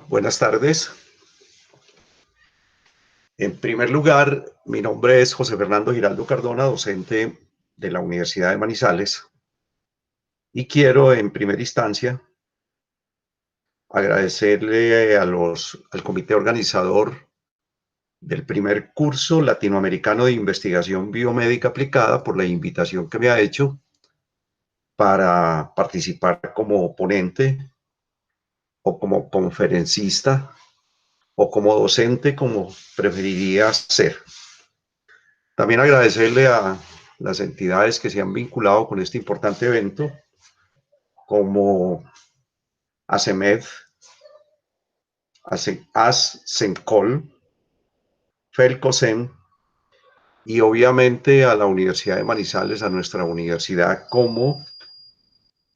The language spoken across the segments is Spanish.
Buenas tardes. En primer lugar, mi nombre es José Fernando Giraldo Cardona, docente de la Universidad de Manizales, y quiero en primera instancia agradecerle al comité organizador del primer curso latinoamericano de investigación biomédica aplicada por la invitación que me ha hecho para participar como ponente o como conferencista o como docente, como preferiría ser. También agradecerle a las entidades que se han vinculado con este importante evento, como ACEMED, ASCENCOL, FELCOSEN, y obviamente a la Universidad de Manizales, a nuestra universidad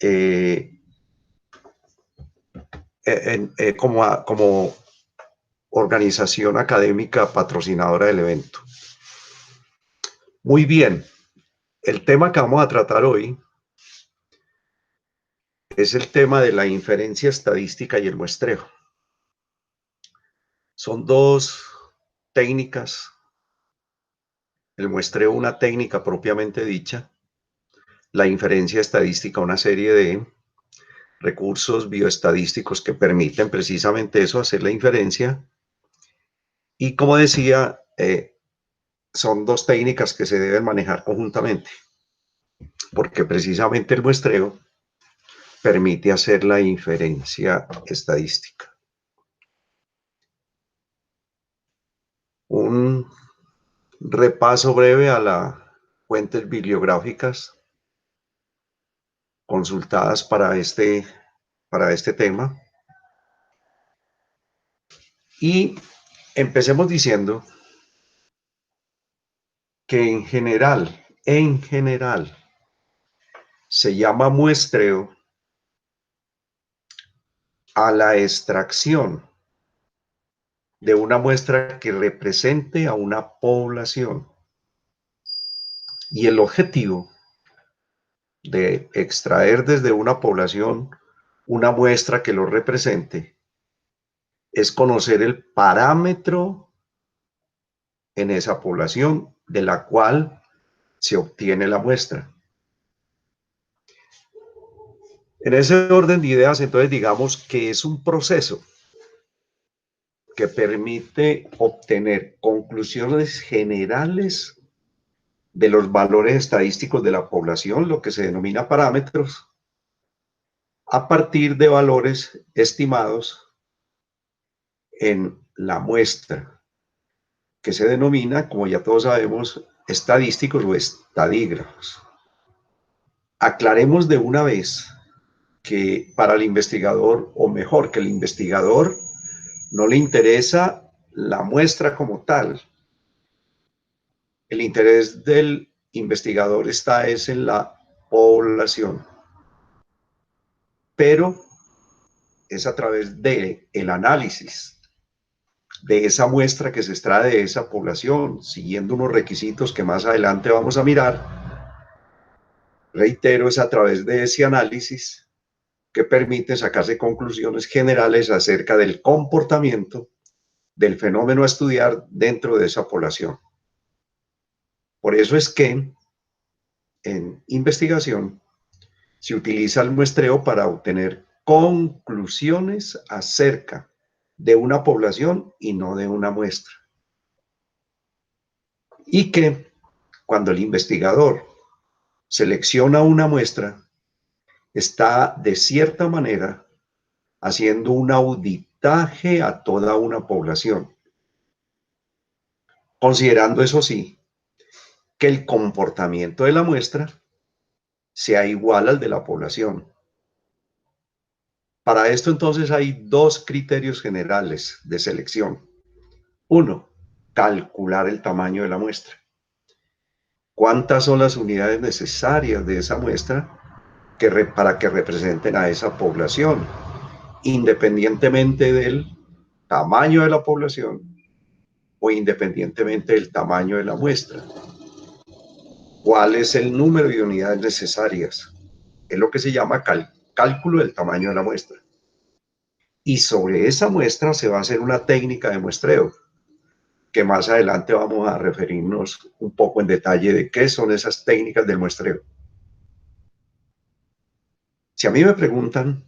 eh, como organización académica patrocinadora del evento. Muy bien, el tema que vamos a tratar hoy es el tema de la inferencia estadística y el muestreo. Son dos técnicas, el muestreo una técnica propiamente dicha, la inferencia estadística una serie de recursos bioestadísticos que permiten precisamente eso, hacer la inferencia. Y como decía, son dos técnicas que se deben manejar conjuntamente, porque precisamente el muestreo permite hacer la inferencia estadística. Un repaso breve a las fuentes bibliográficas consultadas para este tema. Y empecemos diciendo que en general, se llama muestreo a la extracción de una muestra que represente a una población. Y el objetivo de extraer desde una población una muestra que lo represente es conocer el parámetro en esa población de la cual se obtiene la muestra. En ese orden de ideas, entonces digamos que es un proceso que permite obtener conclusiones generales de los valores estadísticos de la población, lo que se denomina parámetros, a partir de valores estimados en la muestra, que se denomina, como ya todos sabemos, estadísticos o estadígrafos. Aclaremos de una vez que para el investigador, o mejor, que el investigador no le interesa la muestra como tal. El interés del investigador está en la población, pero es a través del análisis de esa muestra que se extrae de esa población, siguiendo unos requisitos que más adelante vamos a mirar. Reitero, es a través de ese análisis que permite sacarse conclusiones generales acerca del comportamiento del fenómeno a estudiar dentro de esa población. Por eso es que en investigación se utiliza el muestreo para obtener conclusiones acerca de una población y no de una muestra. Y que cuando el investigador selecciona una muestra, está de cierta manera haciendo un auditaje a toda una población, considerando eso sí, que el comportamiento de la muestra sea igual al de la población. Para esto entonces hay dos criterios generales de selección. Uno, calcular el tamaño de la muestra. ¿Cuántas son las unidades necesarias de esa muestra para que representen a esa población, independientemente del tamaño de la población o independientemente del tamaño de la muestra? ¿Cuál es el número de unidades necesarias? Es lo que se llama cálculo del tamaño de la muestra. Y sobre esa muestra se va a hacer una técnica de muestreo, que más adelante vamos a referirnos un poco en detalle de qué son esas técnicas del muestreo. Si a mí me preguntan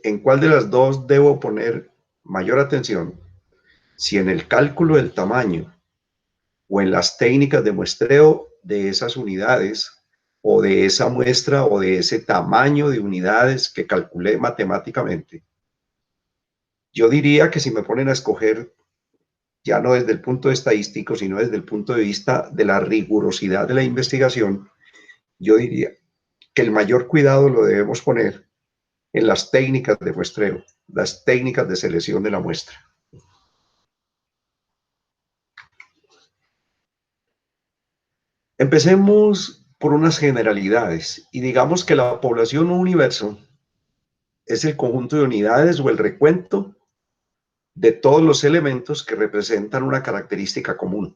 en cuál de las dos debo poner mayor atención, si en el cálculo del tamaño o en las técnicas de muestreo de esas unidades o de esa muestra o de ese tamaño de unidades que calculé matemáticamente, yo diría que si me ponen a escoger, ya no desde el punto estadístico, sino desde el punto de vista de la rigurosidad de la investigación, yo diría que el mayor cuidado lo debemos poner en las técnicas de muestreo, las técnicas de selección de la muestra. Empecemos por unas generalidades y digamos que la población o universo es el conjunto de unidades o el recuento de todos los elementos que representan una característica común.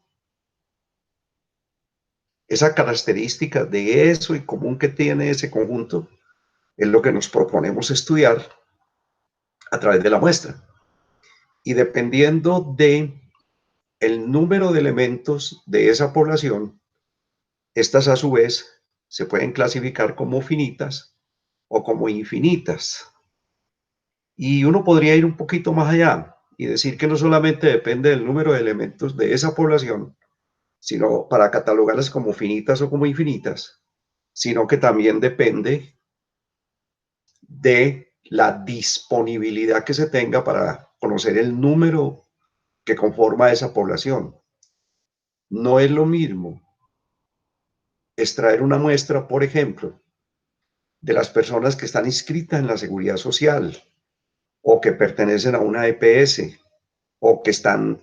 Esa característica de eso y común que tiene ese conjunto es lo que nos proponemos estudiar a través de la muestra. Y dependiendo de el número de elementos de esa población, estas a su vez se pueden clasificar como finitas o como infinitas. Y uno podría ir un poquito más allá y decir que no solamente depende del número de elementos de esa población, sino para catalogarlas como finitas o como infinitas, sino que también depende de la disponibilidad que se tenga para conocer el número que conforma esa población. No es lo mismo extraer una muestra, por ejemplo, de las personas que están inscritas en la seguridad social o que pertenecen a una EPS o que están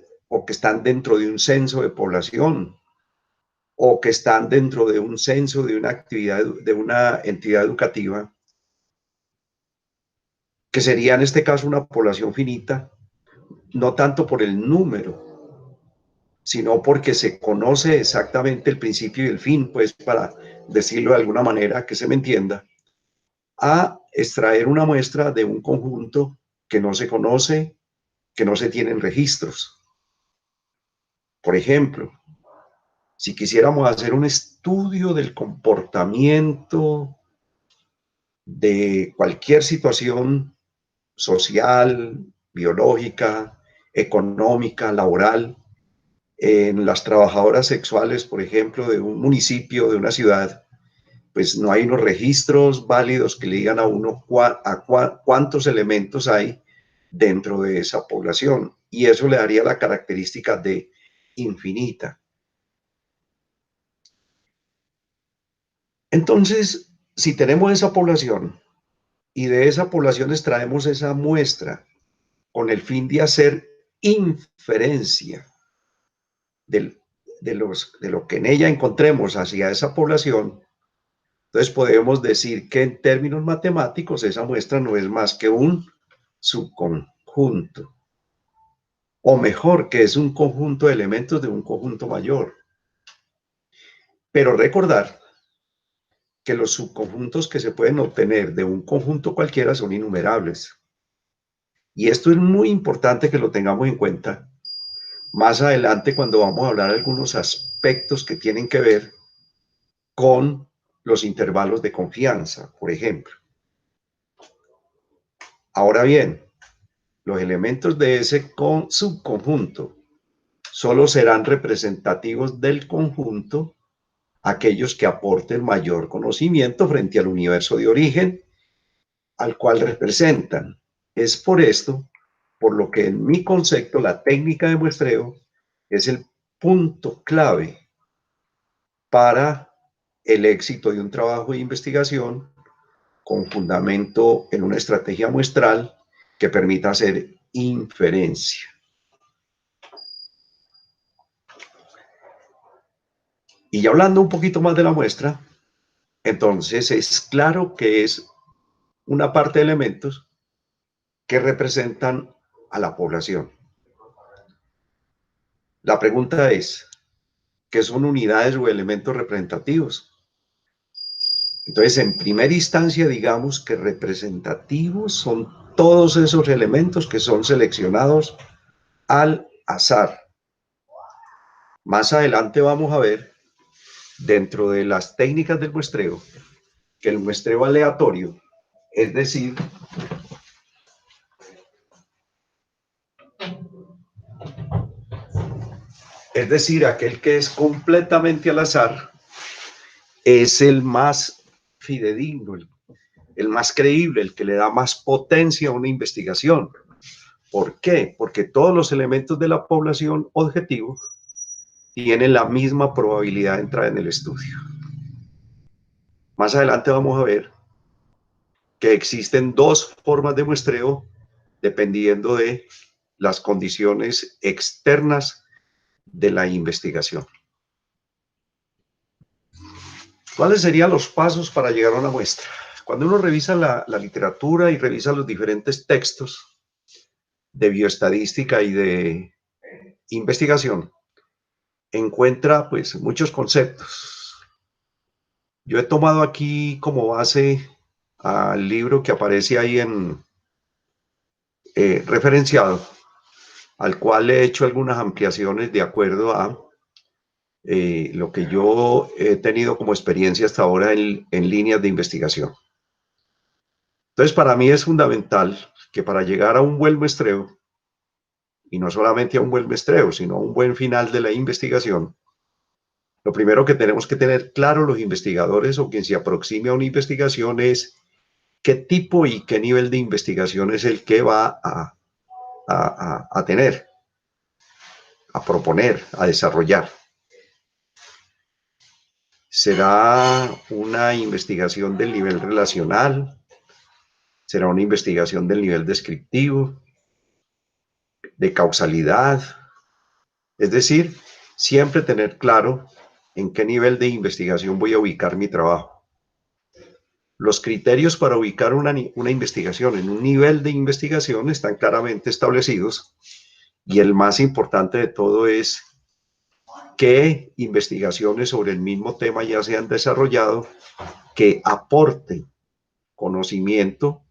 dentro de un censo de población o que están dentro de un censo de una actividad, de una entidad educativa, que sería en este caso una población finita, no tanto por el número, sino porque se conoce exactamente el principio y el fin, pues para decirlo de alguna manera que se me entienda, a extraer una muestra de un conjunto que no se conoce, que no se tienen registros. Por ejemplo, si quisiéramos hacer un estudio del comportamiento de cualquier situación social, biológica, económica, laboral, en las trabajadoras sexuales, por ejemplo, de un municipio, de una ciudad, pues no hay unos registros válidos que le digan a uno cuántos elementos hay dentro de esa población. Y eso le daría la característica de infinita. Entonces, si tenemos esa población y de esa población extraemos esa muestra con el fin de hacer inferencia del, de lo que en ella encontremos hacia esa población, entonces podemos decir que en términos matemáticos esa muestra no es más que un subconjunto, o mejor, que es un conjunto de elementos de un conjunto mayor. Pero recordar que los subconjuntos que se pueden obtener de un conjunto cualquiera son innumerables. Y esto es muy importante que lo tengamos en cuenta más adelante cuando vamos a hablar de algunos aspectos que tienen que ver con los intervalos de confianza, por ejemplo. Ahora bien, los elementos de ese subconjunto solo serán representativos del conjunto aquellos que aporten mayor conocimiento frente al universo de origen al cual representan. Es por esto, por lo que en mi concepto la técnica de muestreo es el punto clave para el éxito de un trabajo de investigación con fundamento en una estrategia muestral que permita hacer inferencia. Y ya hablando un poquito más de la muestra, entonces es claro que es una parte de elementos que representan a la población. La pregunta es, ¿qué son unidades o elementos representativos? Entonces, en primera instancia, digamos que representativos son todos esos elementos que son seleccionados al azar. Más adelante vamos a ver, dentro de las técnicas del muestreo, que el muestreo aleatorio, es decir, aquel que es completamente al azar, es el más fidedigno, el más creíble, el que le da más potencia a una investigación. ¿Por qué? Porque todos los elementos de la población objetivo tienen la misma probabilidad de entrar en el estudio. Más adelante vamos a ver que existen dos formas de muestreo dependiendo de las condiciones externas de la investigación. ¿Cuáles serían los pasos para llegar a una muestra? Cuando uno revisa la literatura y revisa los diferentes textos de bioestadística y de investigación, encuentra pues muchos conceptos. Yo he tomado aquí como base al libro que aparece ahí en referenciado, al cual he hecho algunas ampliaciones de acuerdo a lo que yo he tenido como experiencia hasta ahora en líneas de investigación. Entonces, para mí es fundamental que para llegar a un buen muestreo, y no solamente a un buen muestreo, sino a un buen final de la investigación, lo primero que tenemos que tener claro los investigadores o quien se aproxime a una investigación es qué tipo y qué nivel de investigación es el que va a tener, a proponer, a desarrollar. ¿Será una investigación del nivel relacional? ¿Será una investigación del nivel descriptivo? ¿De causalidad? Es decir, siempre tener claro en qué nivel de investigación voy a ubicar mi trabajo. Los criterios para ubicar una investigación en un nivel de investigación están claramente establecidos y el más importante de todo es qué investigaciones sobre el mismo tema ya se han desarrollado que aporten conocimiento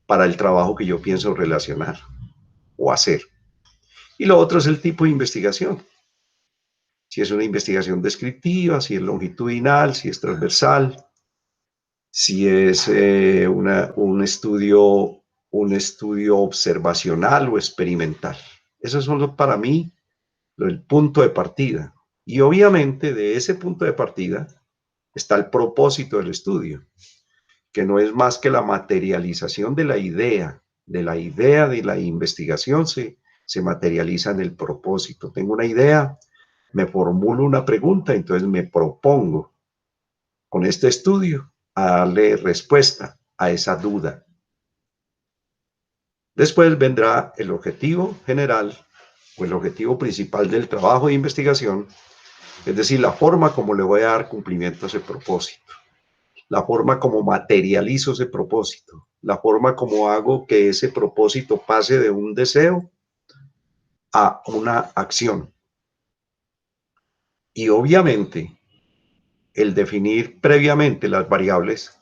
para el trabajo que yo pienso relacionar o hacer. Y lo otro es el tipo de investigación. Si es una investigación descriptiva, si es longitudinal, si es transversal, si es un estudio observacional o experimental. Esos son para mí el punto de partida. Y obviamente de ese punto de partida está el propósito del estudio, que no es más que la materialización de la idea de la investigación se materializa en el propósito. Tengo una idea, me formulo una pregunta, entonces me propongo con este estudio a darle respuesta a esa duda. Después vendrá el objetivo general o el objetivo principal del trabajo de investigación, es decir, la forma como le voy a dar cumplimiento a ese propósito, la forma como materializo ese propósito, la forma como hago que ese propósito pase de un deseo a una acción. Y obviamente, el definir previamente las variables,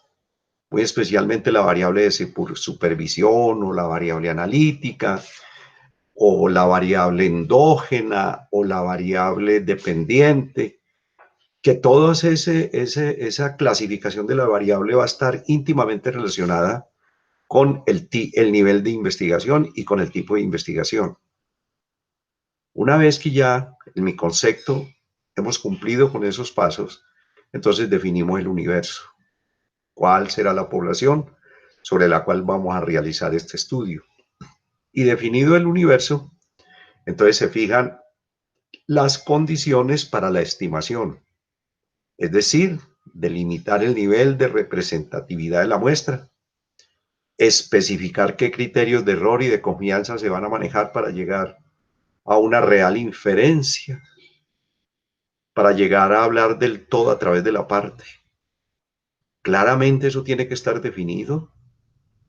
muy especialmente la variable de supervisión o la variable analítica o la variable endógena o la variable dependiente, que toda esa clasificación de la variable va a estar íntimamente relacionada con el nivel de investigación y con el tipo de investigación. Una vez que ya en mi concepto hemos cumplido con esos pasos, entonces definimos el universo. ¿Cuál será la población sobre la cual vamos a realizar este estudio? Y definido el universo, entonces se fijan las condiciones para la estimación, es decir, delimitar el nivel de representatividad de la muestra, especificar qué criterios de error y de confianza se van a manejar para llegar a una real inferencia, para llegar a hablar del todo a través de la parte. Claramente eso tiene que estar definido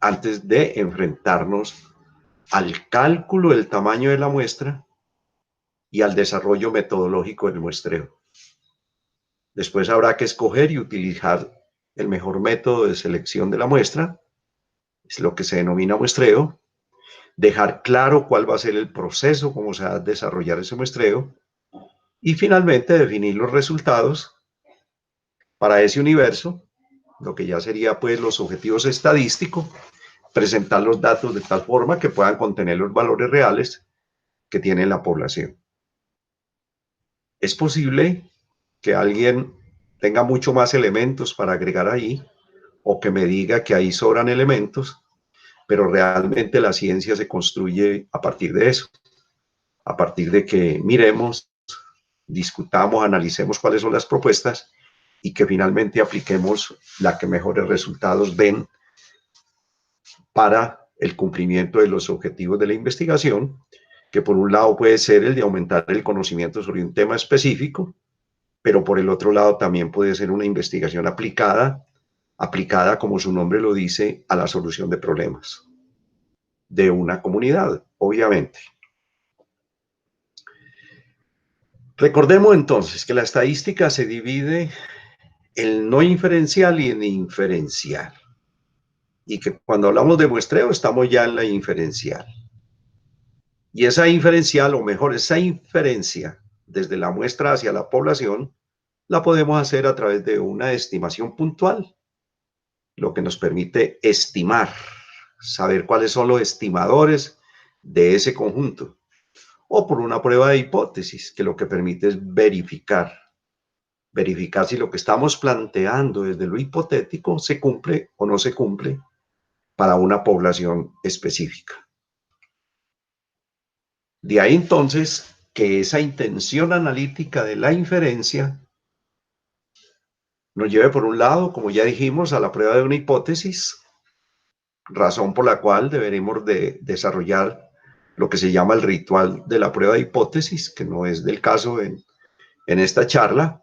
antes de enfrentarnos al cálculo del tamaño de la muestra y al desarrollo metodológico del muestreo. Después habrá que escoger y utilizar el mejor método de selección de la muestra, es lo que se denomina muestreo, dejar claro cuál va a ser el proceso, cómo se va a desarrollar ese muestreo, y finalmente definir los resultados para ese universo, lo que ya sería pues los objetivos estadísticos, presentar los datos de tal forma que puedan contener los valores reales que tiene la población. Es posible que alguien tenga mucho más elementos para agregar ahí, o que me diga que ahí sobran elementos, pero realmente la ciencia se construye a partir de eso, a partir de que miremos, discutamos, analicemos cuáles son las propuestas y que finalmente apliquemos la que mejores resultados den para el cumplimiento de los objetivos de la investigación, que por un lado puede ser el de aumentar el conocimiento sobre un tema específico, pero por el otro lado también puede ser una investigación aplicada como su nombre lo dice, a la solución de problemas de una comunidad, obviamente. Recordemos entonces que la estadística se divide en no inferencial y en inferencial. Y que cuando hablamos de muestreo estamos ya en la inferencial. Y esa inferencial, o mejor, esa inferencia desde la muestra hacia la población, la podemos hacer a través de una estimación puntual, lo que nos permite estimar, saber cuáles son los estimadores de ese conjunto, o por una prueba de hipótesis, que lo que permite es verificar si lo que estamos planteando desde lo hipotético se cumple o no se cumple para una población específica. De ahí entonces que esa intención analítica de la inferencia nos lleve por un lado, como ya dijimos, a la prueba de una hipótesis, razón por la cual deberemos de desarrollar lo que se llama el ritual de la prueba de hipótesis, que no es del caso en esta charla.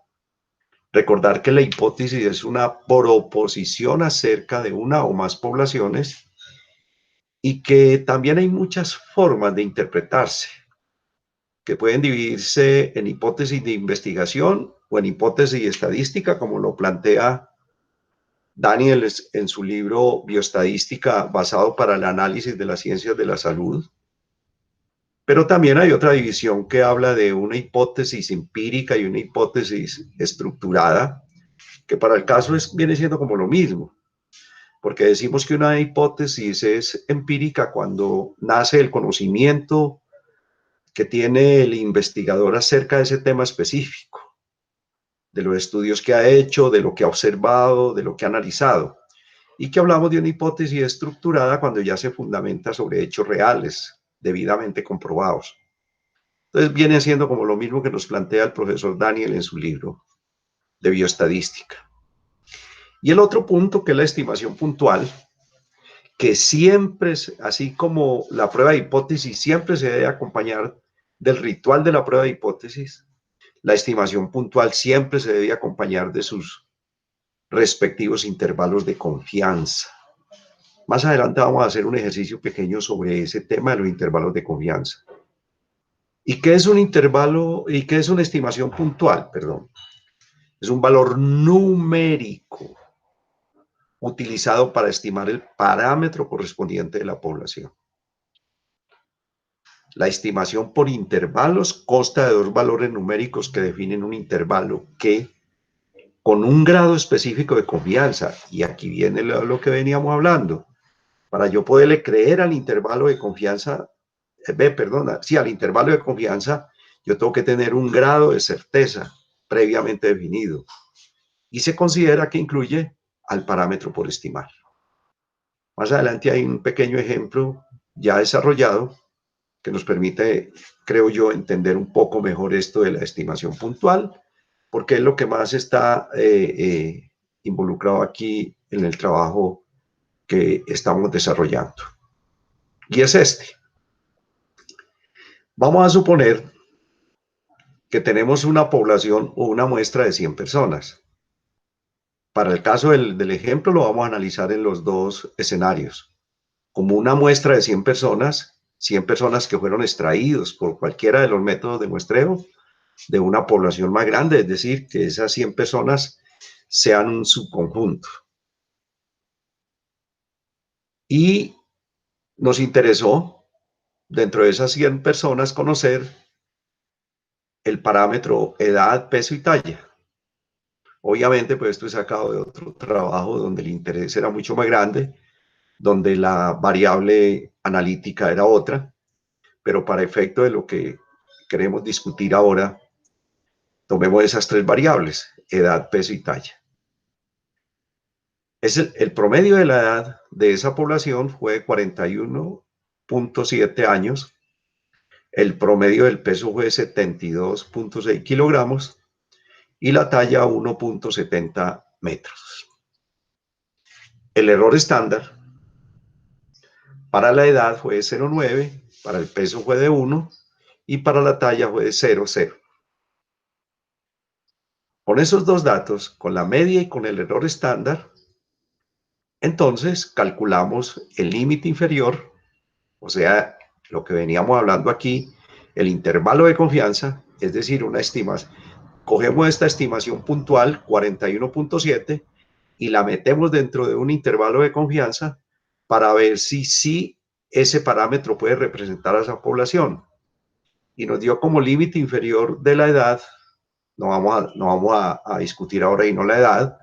Recordar que la hipótesis es una proposición acerca de una o más poblaciones y que también hay muchas formas de interpretarse, que pueden dividirse en hipótesis de investigación o en hipótesis estadística, como lo plantea Daniel en su libro Bioestadística basado para el análisis de las ciencias de la salud. Pero también hay otra división que habla de una hipótesis empírica y una hipótesis estructurada, que para el caso viene siendo como lo mismo, porque decimos que una hipótesis es empírica cuando nace el conocimiento que tiene el investigador acerca de ese tema específico, de los estudios que ha hecho, de lo que ha observado, de lo que ha analizado, y que hablamos de una hipótesis estructurada cuando ya se fundamenta sobre hechos reales, debidamente comprobados. Entonces viene siendo como lo mismo que nos plantea el profesor Daniel en su libro de bioestadística. Y el otro punto, que es la estimación puntual, que siempre, así como la prueba de hipótesis, siempre se debe acompañar del ritual de la prueba de hipótesis, la estimación puntual siempre se debe acompañar de sus respectivos intervalos de confianza. Más adelante vamos a hacer un ejercicio pequeño sobre ese tema de los intervalos de confianza. ¿Y qué es un intervalo? ¿Y qué es una estimación puntual? Perdón. Es un valor numérico utilizado para estimar el parámetro correspondiente de la población. La estimación por intervalos consta de dos valores numéricos que definen un intervalo que, con un grado específico de confianza, y aquí viene lo que veníamos hablando, para yo poderle creer al intervalo de confianza, al intervalo de confianza, yo tengo que tener un grado de certeza previamente definido. Y se considera que incluye al parámetro por estimar. Más adelante hay un pequeño ejemplo ya desarrollado que nos permite, creo yo, entender un poco mejor esto de la estimación puntual, porque es lo que más está involucrado aquí en el trabajo que estamos desarrollando. Y es este. Vamos a suponer que tenemos una población o una muestra de 100 personas. Para el caso del ejemplo lo vamos a analizar en los dos escenarios. Como una muestra de 100 personas que fueron extraídos por cualquiera de los métodos de muestreo de una población más grande, es decir, que esas 100 personas sean un subconjunto. Y nos interesó, dentro de esas 100 personas, conocer el parámetro edad, peso y talla. Obviamente, pues esto es sacado de otro trabajo donde el interés era mucho más grande, donde la variable analítica era otra, pero para efecto de lo que queremos discutir ahora, tomemos esas 3 variables, edad, peso y talla. El promedio de la edad de esa población fue de 41.7 años, el promedio del peso fue de 72.6 kilogramos y la talla 1.70 metros. El error estándar para la edad fue de 0.9, para el peso fue de 1 y para la talla fue de 0.0. Con esos dos datos, con la media y con el error estándar, entonces calculamos el límite inferior, o sea, lo que veníamos hablando aquí, el intervalo de confianza, es decir, una estimación. Cogemos esta estimación puntual, 41.7, y la metemos dentro de un intervalo de confianza para ver si ese parámetro puede representar a esa población. Y nos dio como límite inferior de la edad, no vamos a discutir ahora y no la edad,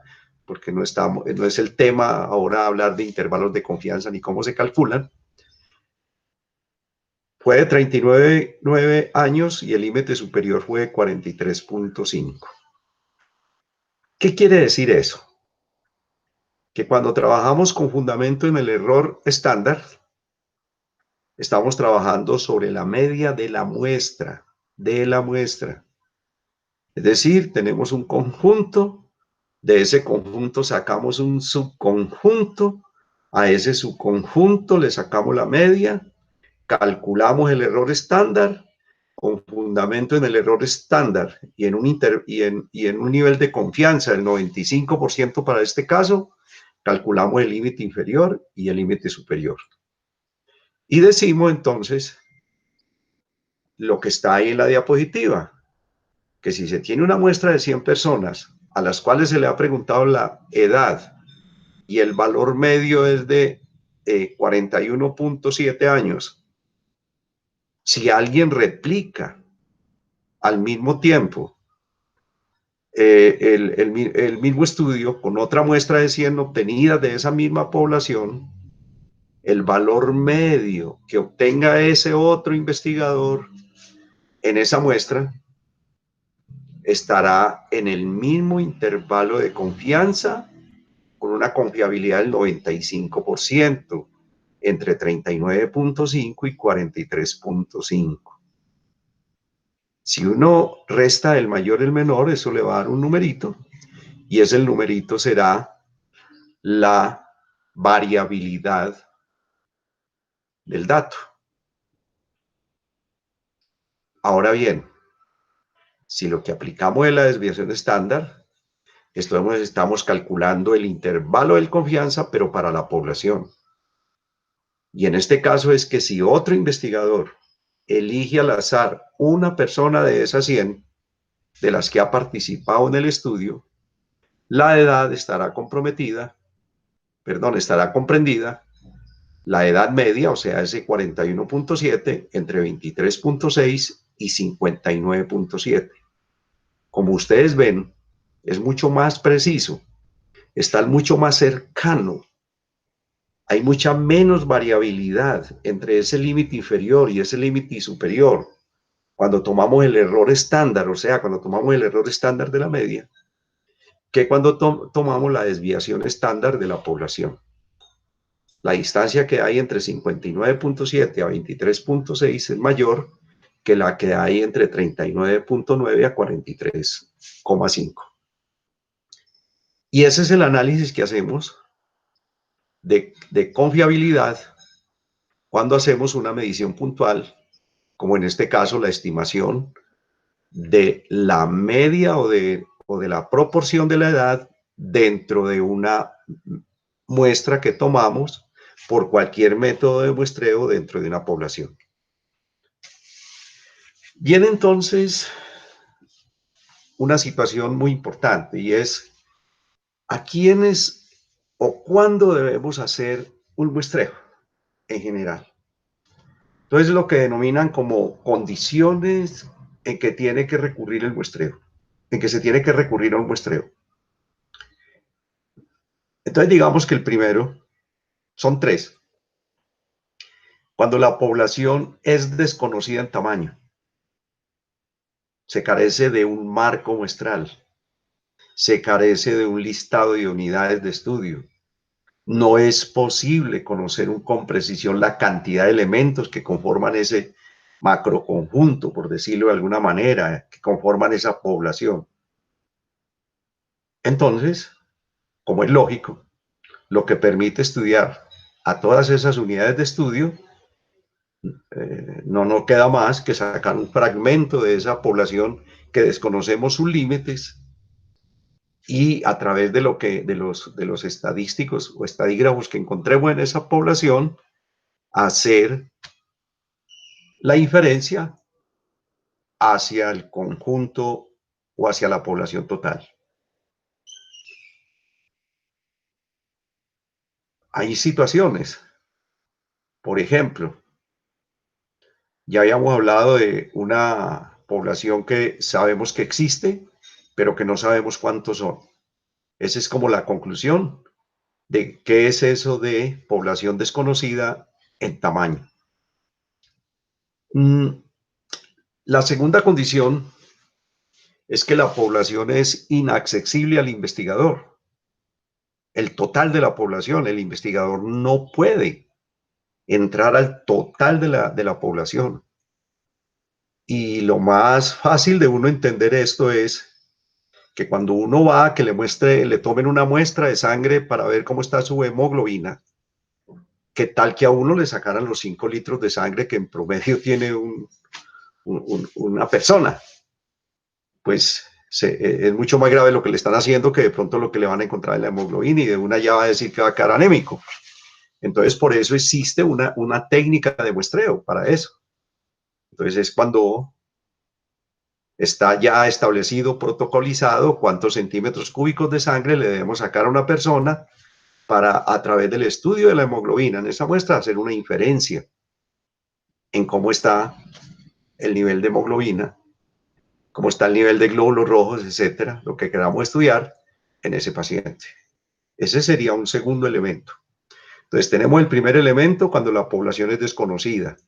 porque no es el tema ahora hablar de intervalos de confianza ni cómo se calculan. Fue de 39 años y el límite superior fue de 43.5. ¿Qué quiere decir eso? Que cuando trabajamos con fundamento en el error estándar, estamos trabajando sobre la media de la muestra, Es decir, tenemos un conjunto, de ese conjunto sacamos un subconjunto, a ese subconjunto le sacamos la media, calculamos el error estándar, con fundamento en el error estándar y en un nivel de confianza del 95% para este caso, calculamos el límite inferior y el límite superior. Y decimos entonces lo que está ahí en la diapositiva, que si se tiene una muestra de 100 personas a las cuales se le ha preguntado la edad y el valor medio es de 41.7 años, si alguien replica al mismo tiempo el mismo estudio con otra muestra de 100 obtenida de esa misma población, el valor medio que obtenga ese otro investigador en esa muestra estará en el mismo intervalo de confianza con una confiabilidad del 95%, entre 39.5 y 43.5. Si uno resta el mayor y el menor, eso le va a dar un numerito, y ese numerito será la variabilidad del dato. Ahora bien, si lo que aplicamos es la desviación estándar, estamos calculando el intervalo de confianza, pero para la población. Y en este caso es que si otro investigador elige al azar una persona de esas 100 de las que ha participado en el estudio, la edad estará comprendida, la edad media, o sea, ese 41.7, entre 23.6 y 59.7. Como ustedes ven, es mucho más preciso, está mucho más cercano, hay mucha menos variabilidad entre ese límite inferior y ese límite superior cuando tomamos el error estándar, o sea, cuando tomamos el error estándar de la media, que cuando tomamos la desviación estándar de la población. La distancia que hay entre 59.7 a 23.6 es mayor que la que hay entre 39.9 a 43.5. Y ese es el análisis que hacemos de confiabilidad cuando hacemos una medición puntual, como en este caso la estimación de la media o de la proporción de la edad dentro de una muestra que tomamos por cualquier método de muestreo dentro de una población. Viene entonces una situación muy importante, y es a quiénes o cuándo debemos hacer un muestreo en general. Entonces, lo que denominan como condiciones en que tiene que recurrir el muestreo, en que se tiene que recurrir a un muestreo. Entonces, digamos que el primero son tres. Cuando la población es desconocida en tamaño, se carece de un marco muestral, se carece de un listado de unidades de estudio. No es posible conocer con precisión la cantidad de elementos que conforman ese macroconjunto, por decirlo de alguna manera, que conforman esa población. Entonces, como es lógico, lo que permite estudiar a todas esas unidades de estudio, no nos queda más que sacar un fragmento de esa población que desconocemos sus límites y a través de los estadísticos o estadígrafos que encontremos en esa población, hacer la inferencia hacia el conjunto o hacia la población total. Hay situaciones, por ejemplo, ya habíamos hablado de una población que sabemos que existe, pero que no sabemos cuántos son. Esa es como la conclusión de qué es eso de población desconocida en tamaño. La segunda condición es que la población es inaccesible al investigador. El total de la población, el investigador no puede entrar al total de la población. Y lo más fácil de uno entender esto es que cuando uno va a que le tomen una muestra de sangre para ver cómo está su hemoglobina, ¿qué tal que a uno le sacaran los 5 litros de sangre que en promedio tiene una persona? Pues es mucho más grave lo que le están haciendo que de pronto lo que le van a encontrar en la hemoglobina y de una ya va a decir que va a quedar anémico. Entonces, por eso existe una técnica de muestreo para eso. Entonces, es cuando está ya establecido, protocolizado, cuántos centímetros cúbicos de sangre le debemos sacar a una persona para, a través del estudio de la hemoglobina en esa muestra, hacer una inferencia en cómo está el nivel de hemoglobina, cómo está el nivel de glóbulos rojos, etcétera, lo que queramos estudiar en ese paciente. Ese sería un segundo elemento. Entonces, tenemos el primer elemento cuando la población es desconocida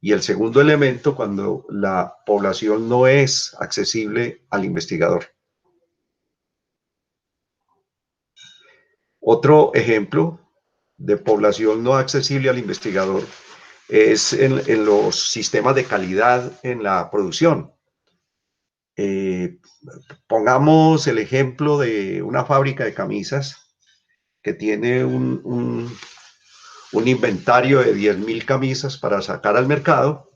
y el segundo elemento cuando la población no es accesible al investigador. Otro ejemplo de población no accesible al investigador es en los sistemas de calidad en la producción. Pongamos el ejemplo de una fábrica de camisas que tiene un inventario de 10.000 camisas para sacar al mercado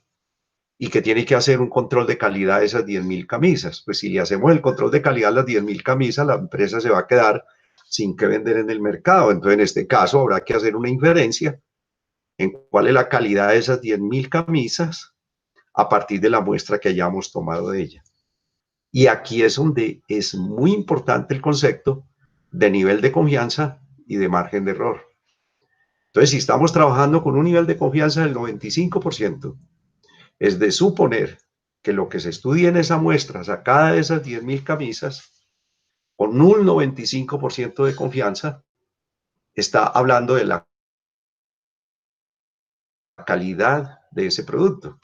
y que tiene que hacer un control de calidad de esas 10.000 camisas. Pues si le hacemos el control de calidad a las 10.000 camisas, la empresa se va a quedar sin que vender en el mercado. Entonces, en este caso, habrá que hacer una inferencia en cuál es la calidad de esas 10.000 camisas a partir de la muestra que hayamos tomado de ella. Y aquí es donde es muy importante el concepto de nivel de confianza y de margen de error. Entonces, si estamos trabajando con un nivel de confianza del 95%, es de suponer que lo que se estudia en esa muestra sacada de esas 10.000 camisas, con un 95% de confianza, está hablando de la calidad de ese producto.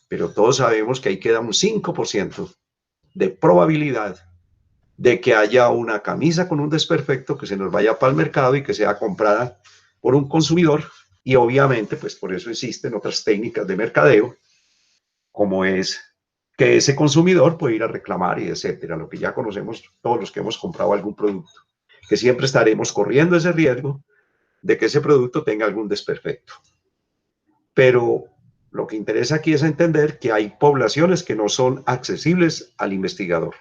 Pero todos sabemos que ahí queda un 5% de probabilidad de que haya una camisa con un desperfecto que se nos vaya para el mercado y que sea comprada por un consumidor. Y obviamente, pues por eso existen otras técnicas de mercadeo, como es que ese consumidor puede ir a reclamar y etcétera, lo que ya conocemos todos los que hemos comprado algún producto, que siempre estaremos corriendo ese riesgo de que ese producto tenga algún desperfecto. Pero lo que interesa aquí es entender que hay poblaciones que no son accesibles al investigador.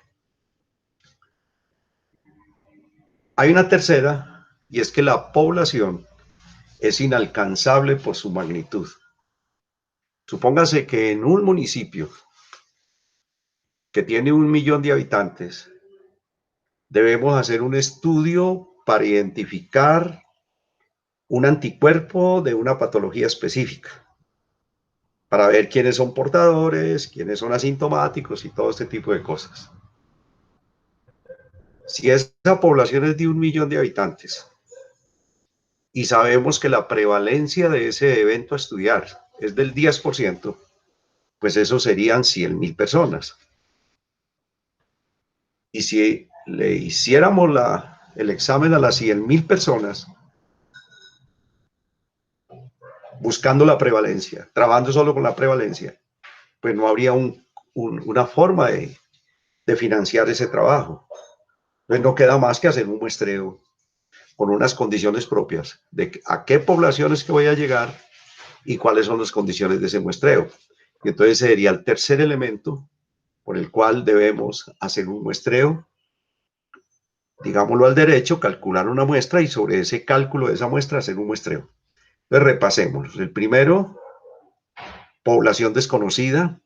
Hay una tercera, y es que la población es inalcanzable por su magnitud. Supóngase que en un municipio que tiene 1.000.000 de habitantes, debemos hacer un estudio para identificar un anticuerpo de una patología específica para ver quiénes son portadores, quiénes son asintomáticos y todo este tipo de cosas. Si esa población es de 1 millón de habitantes y sabemos que la prevalencia de ese evento a estudiar es del 10%, pues eso serían 100.000 personas. Y si le hiciéramos el examen a las 100.000 personas, buscando la prevalencia, trabajando solo con la prevalencia, pues no habría una forma de financiar ese trabajo. Entonces no queda más que hacer un muestreo con unas condiciones propias de a qué poblaciones que voy a llegar y cuáles son las condiciones de ese muestreo. Y entonces sería el tercer elemento por el cual debemos hacer un muestreo, digámoslo al derecho, calcular una muestra y sobre ese cálculo de esa muestra hacer un muestreo. Entonces repasemos. El primero, población desconocida.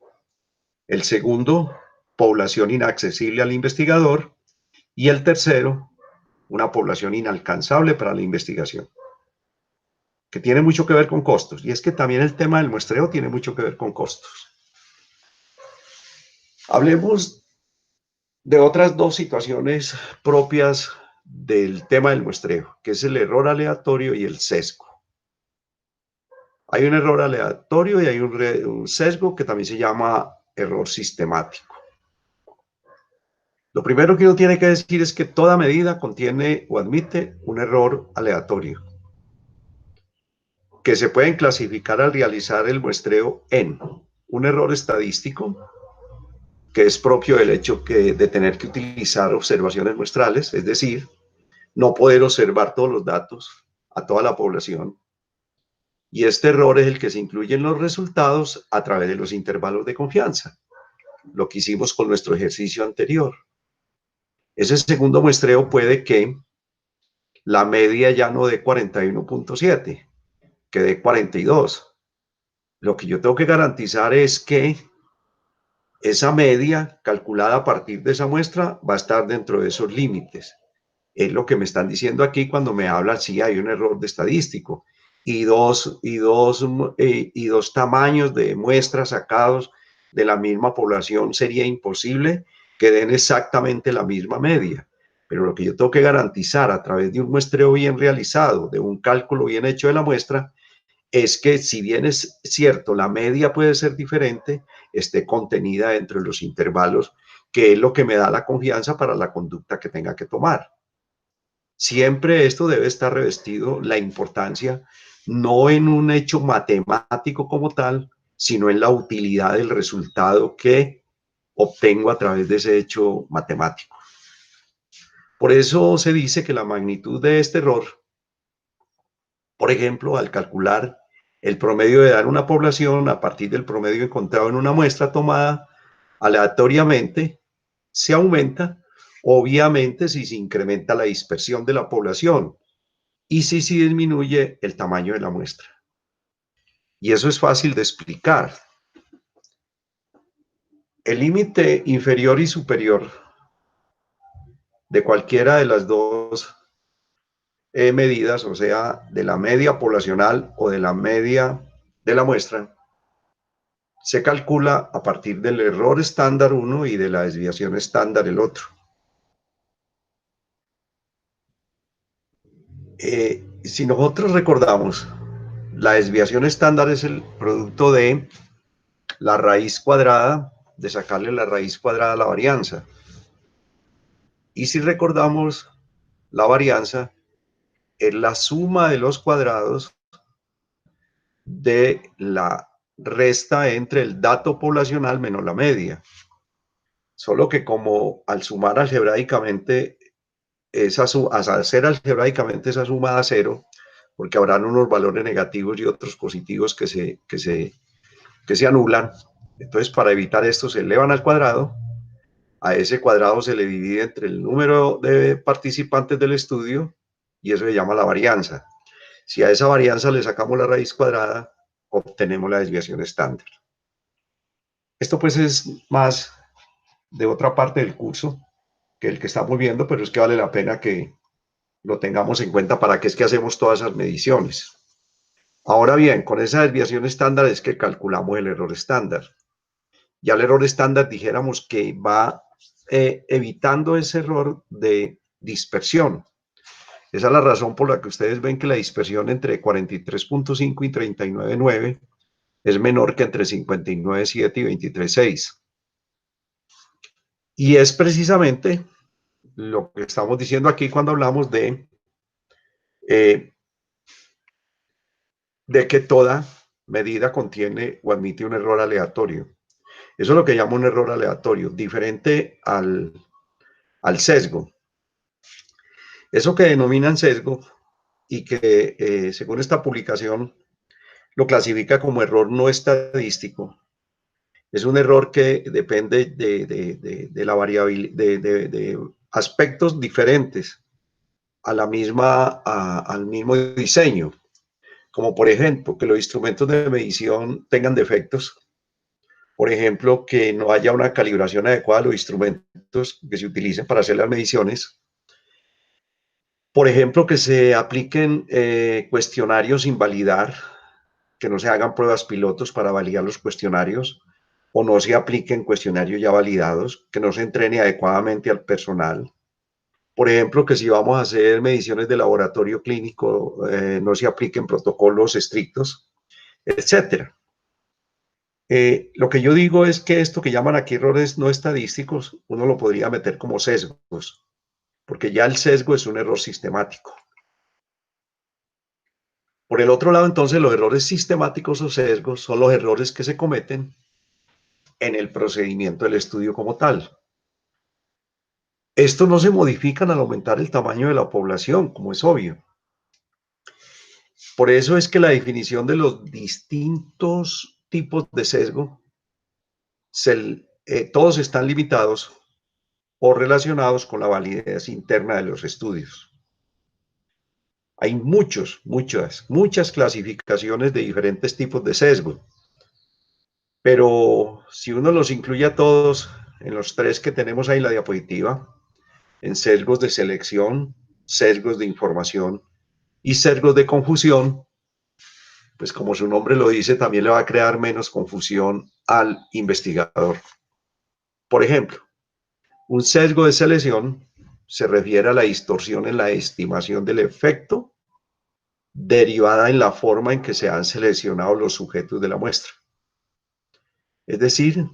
El segundo, población inaccesible al investigador. Y el tercero, una población inalcanzable para la investigación, que tiene mucho que ver con costos. Y es que también el tema del muestreo tiene mucho que ver con costos. Hablemos de otras dos situaciones propias del tema del muestreo, que es el error aleatorio y el sesgo. Hay un error aleatorio y hay un sesgo que también se llama error sistemático. Lo primero que uno tiene que decir es que toda medida contiene o admite un error aleatorio, que se pueden clasificar al realizar el muestreo en un error estadístico, que es propio del hecho de tener que utilizar observaciones muestrales, es decir, no poder observar todos los datos a toda la población. Y este error es el que se incluye en los resultados a través de los intervalos de confianza, lo que hicimos con nuestro ejercicio anterior. Ese segundo muestreo puede que la media ya no dé 41.7, que dé 42. Lo que yo tengo que garantizar es que esa media calculada a partir de esa muestra va a estar dentro de esos límites. Es lo que me están diciendo aquí cuando me hablan si hay un error de estadístico y dos tamaños de muestras sacados de la misma población sería imposible que den exactamente la misma media. Pero lo que yo tengo que garantizar a través de un muestreo bien realizado, de un cálculo bien hecho de la muestra, es que si bien es cierto, la media puede ser diferente, esté contenida entre los intervalos, que es lo que me da la confianza para la conducta que tenga que tomar. Siempre esto debe estar revestido la importancia no en un hecho matemático como tal, sino en la utilidad del resultado que obtengo a través de ese hecho matemático. Por eso se dice que la magnitud de este error, por ejemplo, al calcular el promedio de dar una población a partir del promedio encontrado en una muestra tomada aleatoriamente, se aumenta, obviamente, si se incrementa la dispersión de la población y si disminuye el tamaño de la muestra. Y eso es fácil de explicar. El límite inferior y superior de cualquiera de las dos medidas, o sea, de la media poblacional o de la media de la muestra, se calcula a partir del error estándar 1 y de la desviación estándar el otro. Si nosotros recordamos, la desviación estándar es el producto de la raíz cuadrada, de sacarle la raíz cuadrada a la varianza. Y si recordamos, la varianza es la suma de los cuadrados de la resta entre el dato poblacional menos la media. Solo que como al sumar algebraicamente, al hacer algebraicamente esa suma da cero, porque habrán unos valores negativos y otros positivos que se anulan. Entonces, para evitar esto, se elevan al cuadrado. A ese cuadrado se le divide entre el número de participantes del estudio y eso se llama la varianza. Si a esa varianza le sacamos la raíz cuadrada, obtenemos la desviación estándar. Esto pues es más de otra parte del curso que el que estamos viendo, pero es que vale la pena que lo tengamos en cuenta para qué es que hacemos todas esas mediciones. Ahora bien, con esa desviación estándar es que calculamos el error estándar. Ya el error estándar dijéramos que va evitando ese error de dispersión. Esa es la razón por la que ustedes ven que la dispersión entre 43.5 y 39.9 es menor que entre 59.7 y 23.6. Y es precisamente lo que estamos diciendo aquí cuando hablamos eh, de que toda medida contiene o admite un error aleatorio. Eso es lo que llamo un error aleatorio, diferente al sesgo. Eso que denominan sesgo y que según esta publicación lo clasifica como error no estadístico, es un error que depende de la variabilidad, de aspectos diferentes a la misma, al mismo diseño, como por ejemplo que los instrumentos de medición tengan defectos, por ejemplo que no haya una calibración adecuada de los instrumentos que se utilicen para hacer las mediciones, por ejemplo que se apliquen cuestionarios sin validar, que no se hagan pruebas pilotos para validar los cuestionarios, o no se apliquen cuestionarios ya validados, que no se entrene adecuadamente al personal. Por ejemplo, que si vamos a hacer mediciones de laboratorio clínico, no se apliquen protocolos estrictos, etcétera. Lo que yo digo es que esto que llaman aquí errores no estadísticos, uno lo podría meter como sesgos, porque ya el sesgo es un error sistemático. Por el otro lado, entonces, los errores sistemáticos o sesgos son los errores que se cometen en el procedimiento del estudio como tal. Estos no se modifican al aumentar el tamaño de la población, como es obvio. Por eso es que la definición de los distintos tipos de sesgo, todos están limitados o relacionados con la validez interna de los estudios. Hay muchas clasificaciones de diferentes tipos de sesgo, pero si uno los incluye a todos en los tres que tenemos ahí en la diapositiva, en sesgos de selección, sesgos de información y sesgos de confusión, pues como su nombre lo dice, también le va a crear menos confusión al investigador. Por ejemplo, un sesgo de selección se refiere a la distorsión en la estimación del efecto derivada en la forma en que se han seleccionado los sujetos de la muestra. Es decir,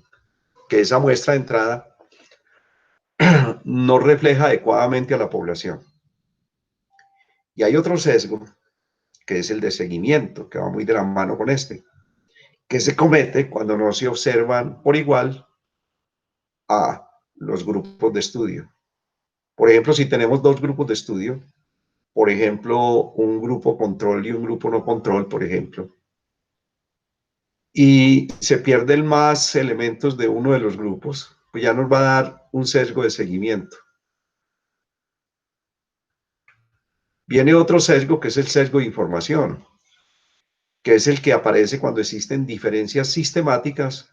que esa muestra de entrada no refleja adecuadamente a la población. Y hay otro sesgo, que es el de seguimiento, que va muy de la mano con este, que se comete cuando no se observan por igual a los grupos de estudio. Por ejemplo, si tenemos dos grupos de estudio, por ejemplo, un grupo control y un grupo no control, por ejemplo, y se pierden más elementos de uno de los grupos, pues ya nos va a dar un sesgo de seguimiento. Viene otro sesgo que es el sesgo de información, que es el que aparece cuando existen diferencias sistemáticas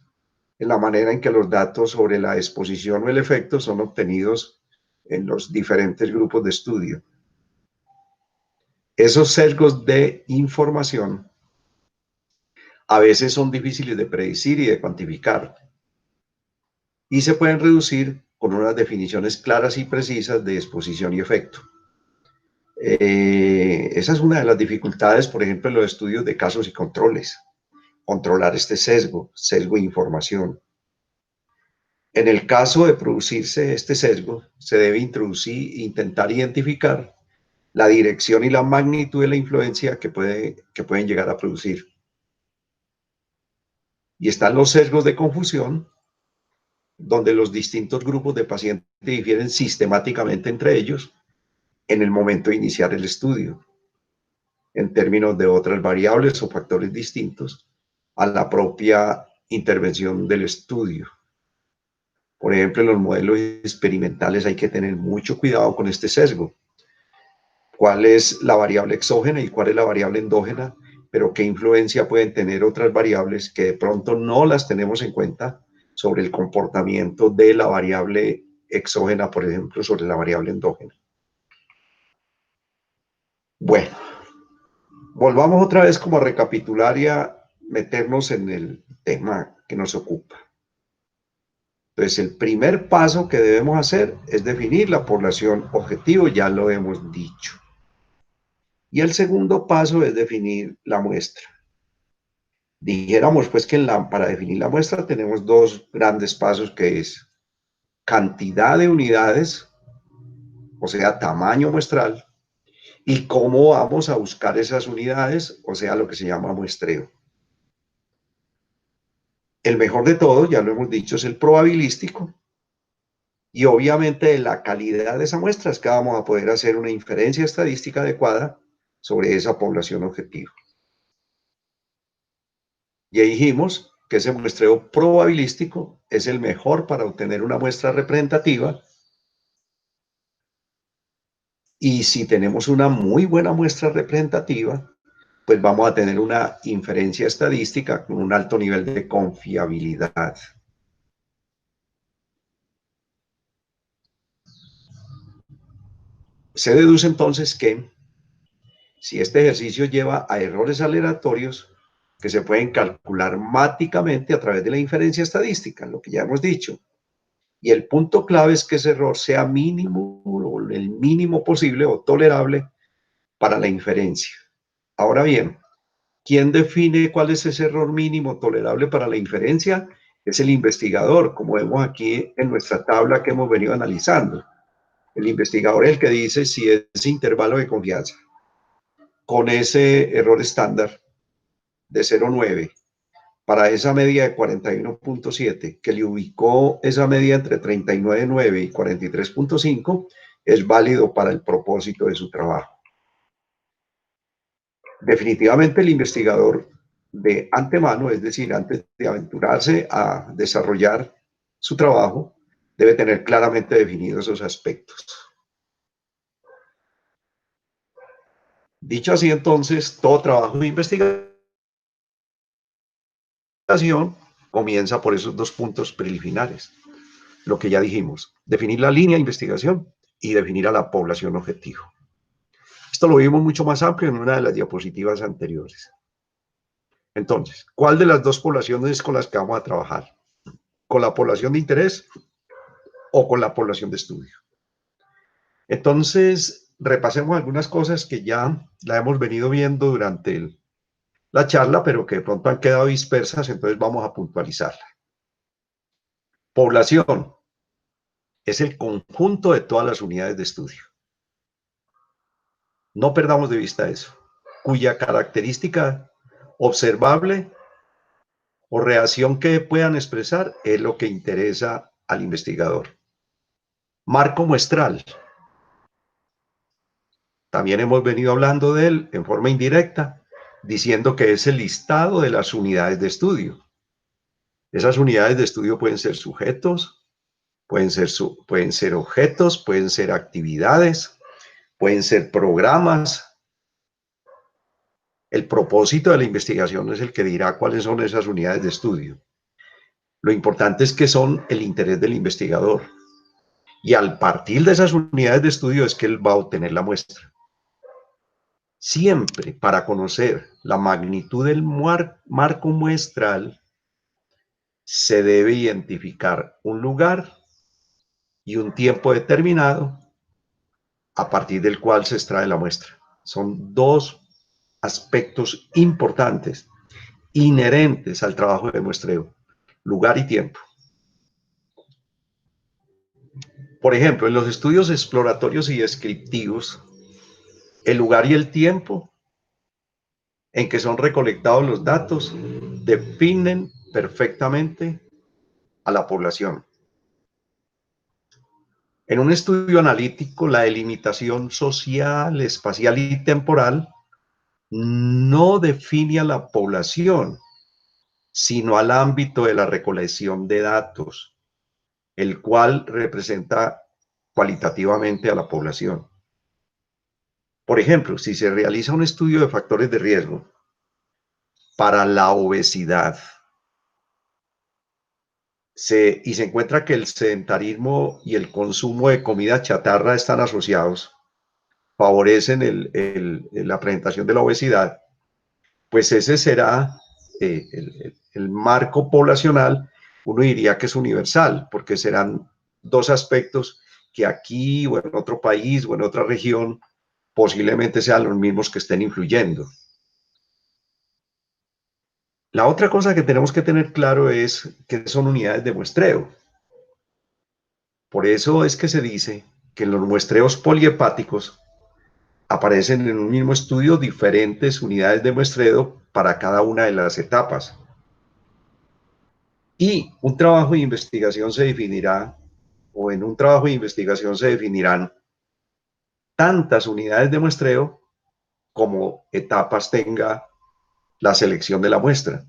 en la manera en que los datos sobre la exposición o el efecto son obtenidos en los diferentes grupos de estudio. Esos sesgos de información a veces son difíciles de predecir y de cuantificar y se pueden reducir con unas definiciones claras y precisas de exposición y efecto. Esa es una de las dificultades, por ejemplo, en los estudios de casos y controles, controlar este sesgo de información. En el caso de producirse este sesgo, se debe intentar identificar la dirección y la magnitud de la influencia que pueden llegar a producir. Y están los sesgos de confusión, donde los distintos grupos de pacientes difieren sistemáticamente entre ellos en el momento de iniciar el estudio, en términos de otras variables o factores distintos a la propia intervención del estudio. Por ejemplo, en los modelos experimentales hay que tener mucho cuidado con este sesgo. ¿Cuál es la variable exógena y cuál es la variable endógena? Pero qué influencia pueden tener otras variables que de pronto no las tenemos en cuenta sobre el comportamiento de la variable exógena, por ejemplo, sobre la variable endógena. Bueno, volvamos otra vez como a recapitular y a meternos en el tema que nos ocupa. Entonces, el primer paso que debemos hacer es definir la población objetivo, ya lo hemos dicho. Y el segundo paso es definir la muestra. Dijéramos pues que para definir la muestra tenemos dos grandes pasos, que es cantidad de unidades, o sea, tamaño muestral, y cómo vamos a buscar esas unidades, o sea, lo que se llama muestreo. El mejor de todos, ya lo hemos dicho, es el probabilístico, y obviamente de la calidad de esa muestra es que vamos a poder hacer una inferencia estadística adecuada sobre esa población objetivo. Ya dijimos que ese muestreo probabilístico es el mejor para obtener una muestra representativa, y si tenemos una muy buena muestra representativa, pues vamos a tener una inferencia estadística con un alto nivel de confiabilidad. Se deduce entonces que si este ejercicio lleva a errores aleatorios que se pueden calcular máticamente a través de la inferencia estadística, lo que ya hemos dicho, y el punto clave es que ese error sea mínimo o el mínimo posible o tolerable para la inferencia. Ahora bien, ¿quién define cuál es ese error mínimo tolerable para la inferencia? Es el investigador, como vemos aquí en nuestra tabla que hemos venido analizando. El investigador es el que dice si ese intervalo de confianza con ese error estándar de 0,9 para esa media de 41.7, que le ubicó esa media entre 39.9 y 43.5, es válido para el propósito de su trabajo. Definitivamente el investigador de antemano, es decir, antes de aventurarse a desarrollar su trabajo, debe tener claramente definidos esos aspectos. Dicho así, entonces, todo trabajo de investigación comienza por esos dos puntos preliminares. Lo que ya dijimos, definir la línea de investigación y definir a la población objetivo. Esto lo vimos mucho más amplio en una de las diapositivas anteriores. Entonces, ¿cuál de las dos poblaciones es con las que vamos a trabajar? ¿Con la población de interés o con la población de estudio? Entonces, repasemos algunas cosas que ya la hemos venido viendo durante la charla, pero que de pronto han quedado dispersas, entonces vamos a puntualizarla. Población es el conjunto de todas las unidades de estudio. No perdamos de vista eso, cuya característica observable o reacción que puedan expresar es lo que interesa al investigador. Marco muestral. También hemos venido hablando de él en forma indirecta, diciendo que es el listado de las unidades de estudio. Esas unidades de estudio pueden ser sujetos, pueden ser objetos, pueden ser actividades, pueden ser programas. El propósito de la investigación es el que dirá cuáles son esas unidades de estudio. Lo importante es que son el interés del investigador. Y al partir de esas unidades de estudio es que él va a obtener la muestra. Siempre para conocer la magnitud del marco muestral se debe identificar un lugar y un tiempo determinado a partir del cual se extrae la muestra. Son dos aspectos importantes, inherentes al trabajo de muestreo: lugar y tiempo. Por ejemplo, en los estudios exploratorios y descriptivos, el lugar y el tiempo en que son recolectados los datos definen perfectamente a la población. En un estudio analítico, la delimitación social, espacial y temporal no define a la población, sino al ámbito de la recolección de datos, el cual representa cualitativamente a la población. Por ejemplo, si se realiza un estudio de factores de riesgo para la obesidad y se encuentra que el sedentarismo y el consumo de comida chatarra están asociados, favorecen la presentación de la obesidad, pues ese será el marco poblacional. Uno diría que es universal, porque serán dos aspectos que aquí o en otro país o en otra región posiblemente sean los mismos que estén influyendo. La otra cosa que tenemos que tener claro es que son unidades de muestreo. Por eso es que se dice que en los muestreos poliepáticos aparecen en un mismo estudio diferentes unidades de muestreo para cada una de las etapas. Y un trabajo de investigación se definirá, o en un trabajo de investigación se definirán tantas unidades de muestreo como etapas tenga la selección de la muestra.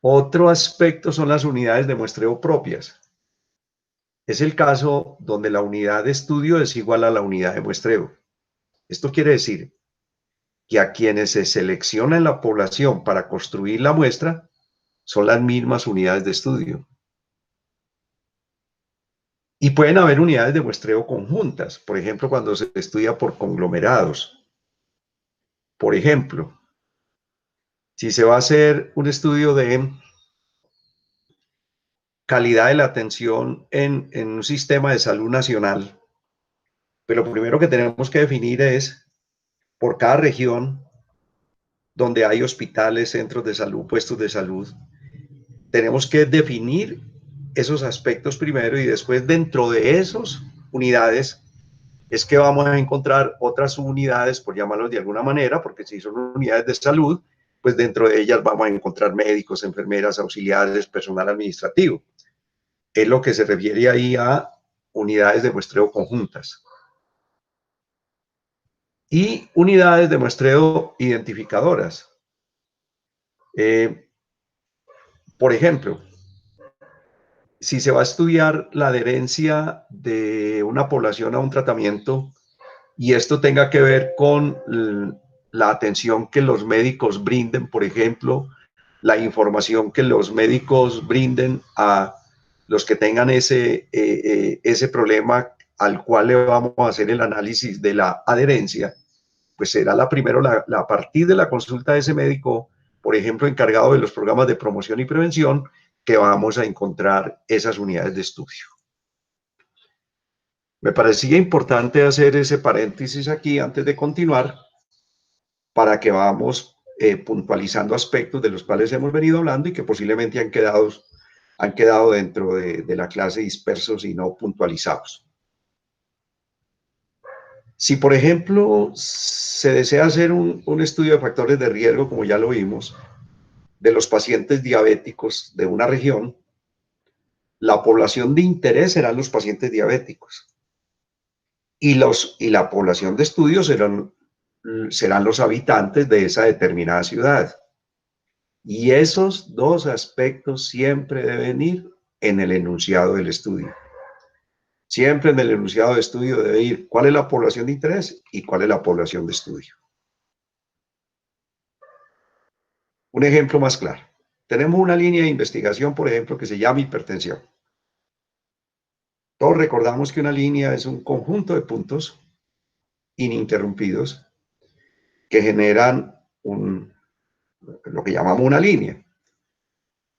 Otro aspecto son las unidades de muestreo propias. Es el caso donde la unidad de estudio es igual a la unidad de muestreo. Esto quiere decir que a quienes se selecciona en la población para construir la muestra son las mismas unidades de estudio. Y pueden haber unidades de muestreo conjuntas, por ejemplo, cuando se estudia por conglomerados. Por ejemplo, si se va a hacer un estudio de calidad de la atención en un sistema de salud nacional, pero lo primero que tenemos que definir es por cada región donde hay hospitales, centros de salud, puestos de salud, tenemos que definir esos aspectos primero y después dentro de esas unidades es que vamos a encontrar otras unidades, por llamarlos de alguna manera, porque si son unidades de salud, pues dentro de ellas vamos a encontrar médicos, enfermeras, auxiliares, personal administrativo. Es lo que se refiere ahí a unidades de muestreo conjuntas. Y unidades de muestreo identificadoras. Por ejemplo, si se va a estudiar la adherencia de una población a un tratamiento y esto tenga que ver con la atención que los médicos brinden, por ejemplo, la información que los médicos brinden a los que tengan ese problema al cual le vamos a hacer el análisis de la adherencia, pues será a partir de la consulta de ese médico, por ejemplo, encargado de los programas de promoción y prevención, que vamos a encontrar esas unidades de estudio. Me parecía importante hacer ese paréntesis aquí antes de continuar para que vamos puntualizando aspectos de los cuales hemos venido hablando y que posiblemente han quedado dentro de la clase dispersos y no puntualizados. Si, por ejemplo, se desea hacer un estudio de factores de riesgo, como ya lo vimos, de los pacientes diabéticos de una región, la población de interés serán los pacientes diabéticos y la población de estudio serán los habitantes de esa determinada ciudad. Y esos dos aspectos siempre deben ir en el enunciado del estudio. Siempre en el enunciado de estudio debe ir cuál es la población de interés y cuál es la población de estudio. Un ejemplo más claro. Tenemos una línea de investigación, por ejemplo, que se llama hipertensión. Todos recordamos que una línea es un conjunto de puntos ininterrumpidos que generan lo que llamamos una línea.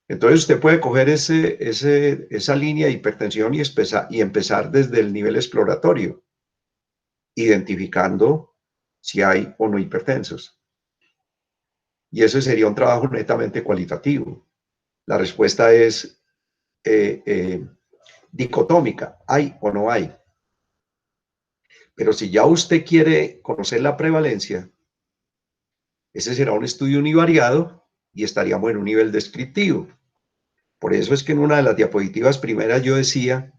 Entonces usted puede coger esa línea de hipertensión y empezar desde el nivel exploratorio, identificando si hay o no hipertensos. Y eso sería un trabajo netamente cualitativo. La respuesta es dicotómica, hay o no hay. Pero si ya usted quiere conocer la prevalencia, ese será un estudio univariado y estaríamos en un nivel descriptivo. Por eso es que en una de las diapositivas primeras yo decía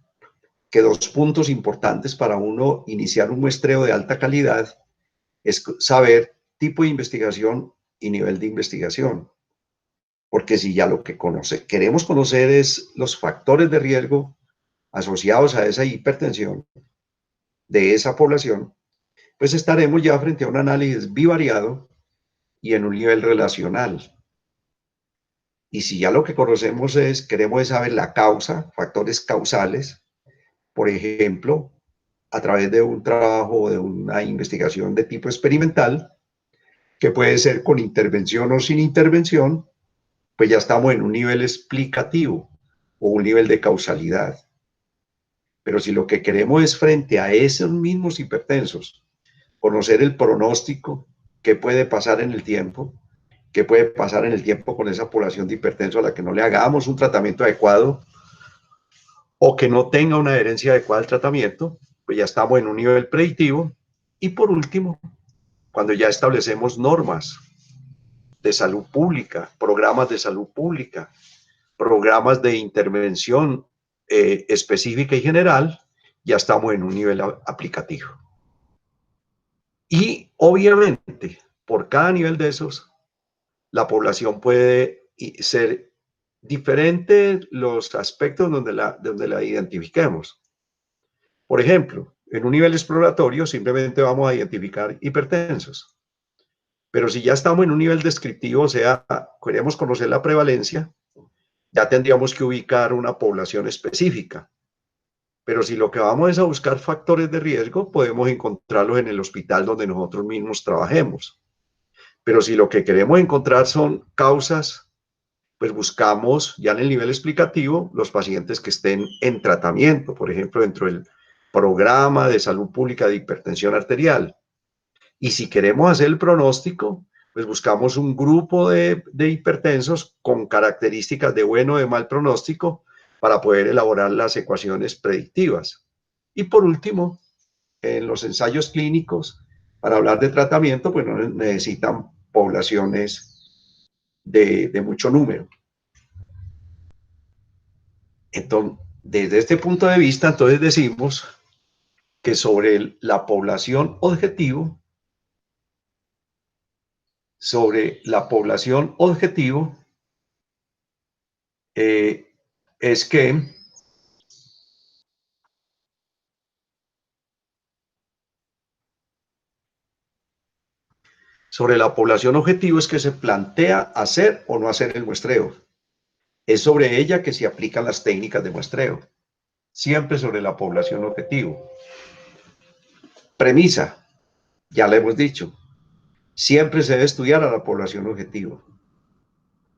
que dos puntos importantes para uno iniciar un muestreo de alta calidad es saber tipo de investigación y nivel de investigación. Porque si ya lo que queremos conocer es los factores de riesgo asociados a esa hipertensión de esa población, pues estaremos ya frente a un análisis bivariado y en un nivel relacional. Y si ya lo que queremos saber la causa, factores causales, por ejemplo, a través de un trabajo o de una investigación de tipo experimental, que puede ser con intervención o sin intervención, pues ya estamos en un nivel explicativo o un nivel de causalidad. Pero si lo que queremos es frente a esos mismos hipertensos, conocer el pronóstico, qué puede pasar en el tiempo, qué puede pasar en el tiempo con esa población de hipertensos a la que no le hagamos un tratamiento adecuado o que no tenga una adherencia adecuada al tratamiento, pues ya estamos en un nivel predictivo. Y por último, cuando ya establecemos normas de salud pública, programas de salud pública, programas de intervención específica y general, ya estamos en un nivel aplicativo. Y obviamente, por cada nivel de esos, la población puede ser diferente los aspectos donde la identifiquemos. Por ejemplo, en un nivel exploratorio simplemente vamos a identificar hipertensos. Pero si ya estamos en un nivel descriptivo, o sea, queremos conocer la prevalencia, ya tendríamos que ubicar una población específica. Pero si lo que vamos es a buscar factores de riesgo, podemos encontrarlos en el hospital donde nosotros mismos trabajemos. Pero si lo que queremos encontrar son causas, pues buscamos ya en el nivel explicativo los pacientes que estén en tratamiento, por ejemplo, dentro del programa de salud pública de hipertensión arterial. Y si queremos hacer el pronóstico, pues buscamos un grupo de hipertensos con características de bueno o de mal pronóstico para poder elaborar las ecuaciones predictivas. Y por último, en los ensayos clínicos, para hablar de tratamiento, pues no necesitan poblaciones de mucho número. Entonces, desde este punto de vista, entonces decimos que sobre la población objetivo, eh, es que sobre la población objetivo es que se plantea hacer o no hacer el muestreo. Es sobre ella que se aplican las técnicas de muestreo. Siempre sobre la población objetivo. Premisa, ya le hemos dicho, siempre se debe estudiar a la población objetivo.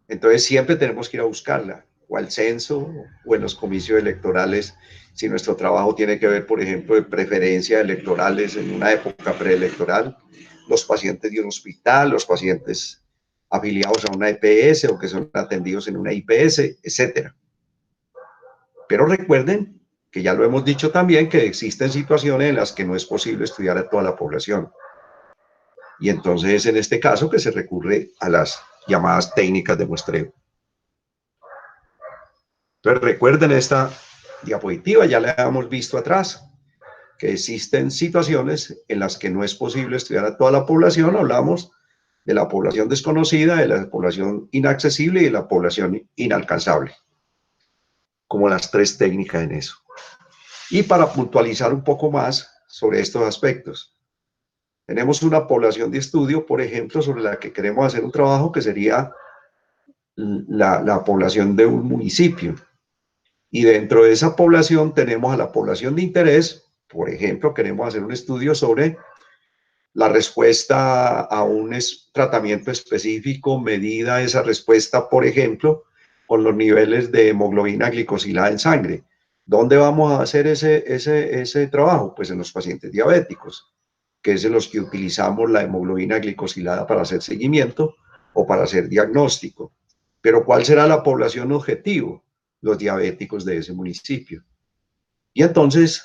Entonces siempre tenemos que ir a buscarla, o al censo, o en los comicios electorales, si nuestro trabajo tiene que ver, por ejemplo, de preferencias electorales en una época preelectoral, los pacientes de un hospital, los pacientes afiliados a una EPS o que son atendidos en una IPS, etcétera. Pero recuerden que ya lo hemos dicho también, que existen situaciones en las que no es posible estudiar a toda la población. Y entonces es en este caso que se recurre a las llamadas técnicas de muestreo. Entonces recuerden esta diapositiva, ya la hemos visto atrás, que existen situaciones en las que no es posible estudiar a toda la población. Hablamos de la población desconocida, de la población inaccesible y de la población inalcanzable, como las tres técnicas en eso. Y para puntualizar un poco más sobre estos aspectos, tenemos una población de estudio, por ejemplo, sobre la que queremos hacer un trabajo que sería la población de un municipio. Y dentro de esa población tenemos a la población de interés. Por ejemplo, queremos hacer un estudio sobre la respuesta a un tratamiento específico, medida esa respuesta, por ejemplo, con los niveles de hemoglobina glicosilada en sangre. ¿Dónde vamos a hacer ese trabajo? Pues en los pacientes diabéticos, que es en los que utilizamos la hemoglobina glicosilada para hacer seguimiento o para hacer diagnóstico. Pero ¿cuál será la población objetivo? Los diabéticos de ese municipio. Y entonces,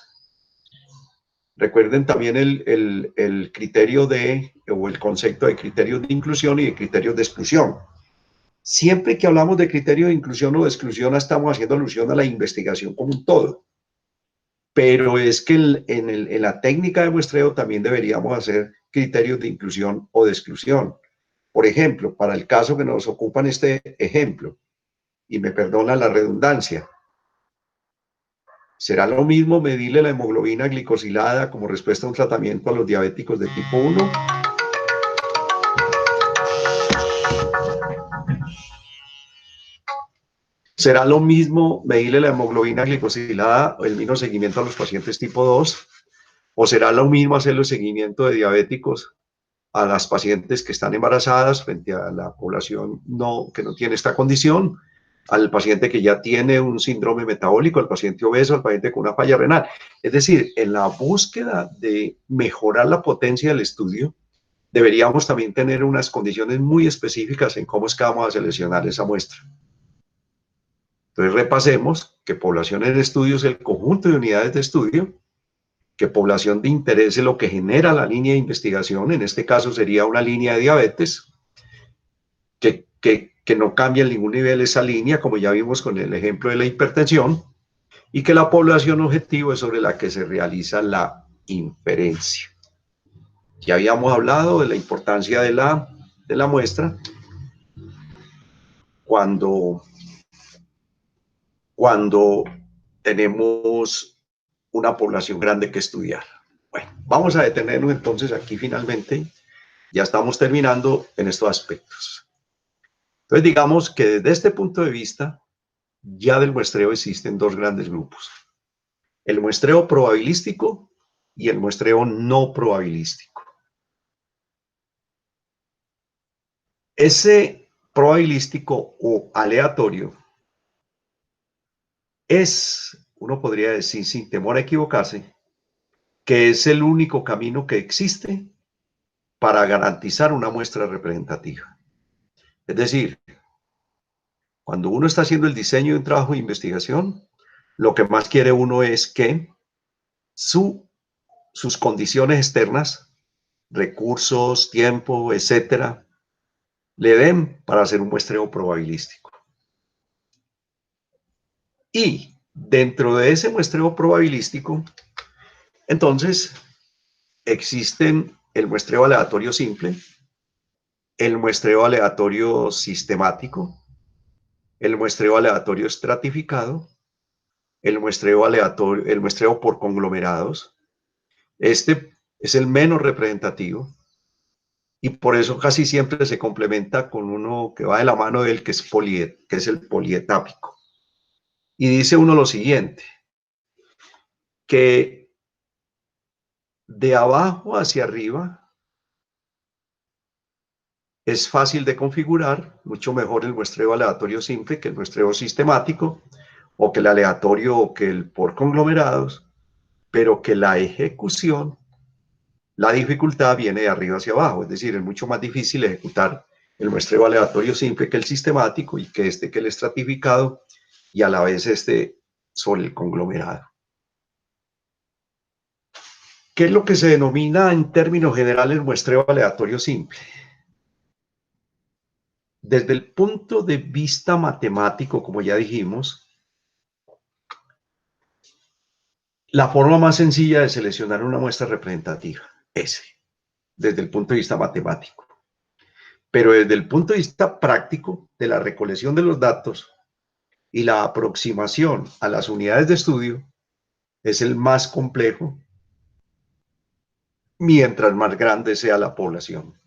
recuerden también el criterio o el concepto de criterios de inclusión y de criterios de exclusión. Siempre que hablamos de criterio de inclusión o de exclusión, estamos haciendo alusión a la investigación como un todo. Pero es que en la técnica de muestreo también deberíamos hacer criterios de inclusión o de exclusión. Por ejemplo, para el caso que nos ocupa en este ejemplo, y me perdona la redundancia, ¿será lo mismo medirle la hemoglobina glicosilada como respuesta a un tratamiento a los diabéticos de tipo 1? ¿Será lo mismo medirle la hemoglobina glicosilada o el mismo seguimiento a los pacientes tipo 2? ¿O será lo mismo hacer el seguimiento de diabéticos a las pacientes que están embarazadas frente a la población que no tiene esta condición, al paciente que ya tiene un síndrome metabólico, al paciente obeso, al paciente con una falla renal? Es decir, en la búsqueda de mejorar la potencia del estudio, deberíamos también tener unas condiciones muy específicas en cómo es que vamos a seleccionar esa muestra. Entonces repasemos que población en estudio es el conjunto de unidades de estudio, que población de interés es lo que genera la línea de investigación, en este caso sería una línea de diabetes, que no cambia en ningún nivel esa línea, como ya vimos con el ejemplo de la hipertensión, y que la población objetivo es sobre la que se realiza la inferencia. Ya habíamos hablado de la importancia de la muestra cuando tenemos una población grande que estudiar. Bueno, vamos a detenernos entonces aquí finalmente. Ya estamos terminando en estos aspectos. Entonces, digamos que desde este punto de vista, ya del muestreo existen dos grandes grupos: el muestreo probabilístico y el muestreo no probabilístico. Ese probabilístico o aleatorio es, uno podría decir sin temor a equivocarse, que es el único camino que existe para garantizar una muestra representativa. Es decir, cuando uno está haciendo el diseño de un trabajo de investigación, lo que más quiere uno es que sus condiciones externas, recursos, tiempo, etcétera, le den para hacer un muestreo probabilístico. Y dentro de ese muestreo probabilístico, entonces, existen el muestreo aleatorio simple, el muestreo aleatorio sistemático, el muestreo aleatorio estratificado, el muestreo aleatorio, el muestreo por conglomerados. Este es el menos representativo y por eso casi siempre se complementa con uno que va de la mano de él, que es el polietápico. Y dice uno lo siguiente, que de abajo hacia arriba es fácil de configurar, mucho mejor el muestreo aleatorio simple que el muestreo sistemático, o que el aleatorio o que el por conglomerados, pero que la ejecución, la dificultad viene de arriba hacia abajo, es decir, es mucho más difícil ejecutar el muestreo aleatorio simple que el sistemático y que el estratificado, y a la vez sobre el conglomerado. ¿Qué es lo que se denomina en términos generales muestreo aleatorio simple? Desde el punto de vista matemático, como ya dijimos, la forma más sencilla de seleccionar una muestra representativa, desde el punto de vista matemático. Pero desde el punto de vista práctico, de la recolección de los datos y la aproximación a las unidades de estudio, es el más complejo, mientras más grande sea la población.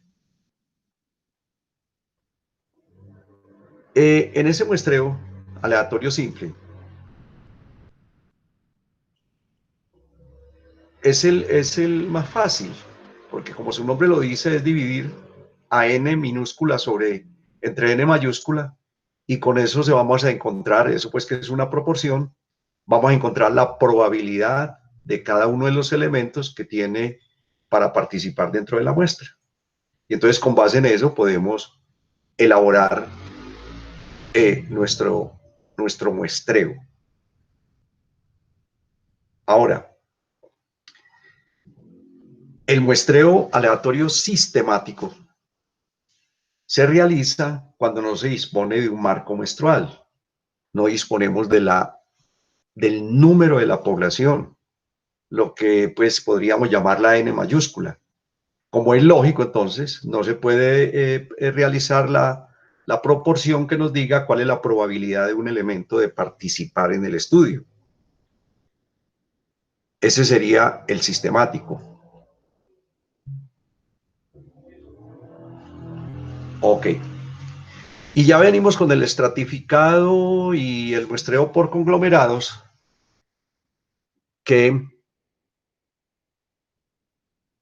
En ese muestreo aleatorio simple, es el más fácil, porque como su nombre lo dice, es dividir a n minúscula entre n mayúscula, y con eso se vamos a encontrar, eso pues que es una proporción, vamos a encontrar la probabilidad de cada uno de los elementos que tiene para participar dentro de la muestra. Y entonces con base en eso podemos elaborar nuestro muestreo. Ahora, el muestreo aleatorio sistemático se realiza cuando no se dispone de un marco muestral, no disponemos del número de la población, lo que pues podríamos llamar la n mayúscula. Como es lógico, entonces, no se puede realizar la proporción que nos diga cuál es la probabilidad de un elemento de participar en el estudio. Ese sería el sistemático. Ok. Y ya venimos con el estratificado y el muestreo por conglomerados, que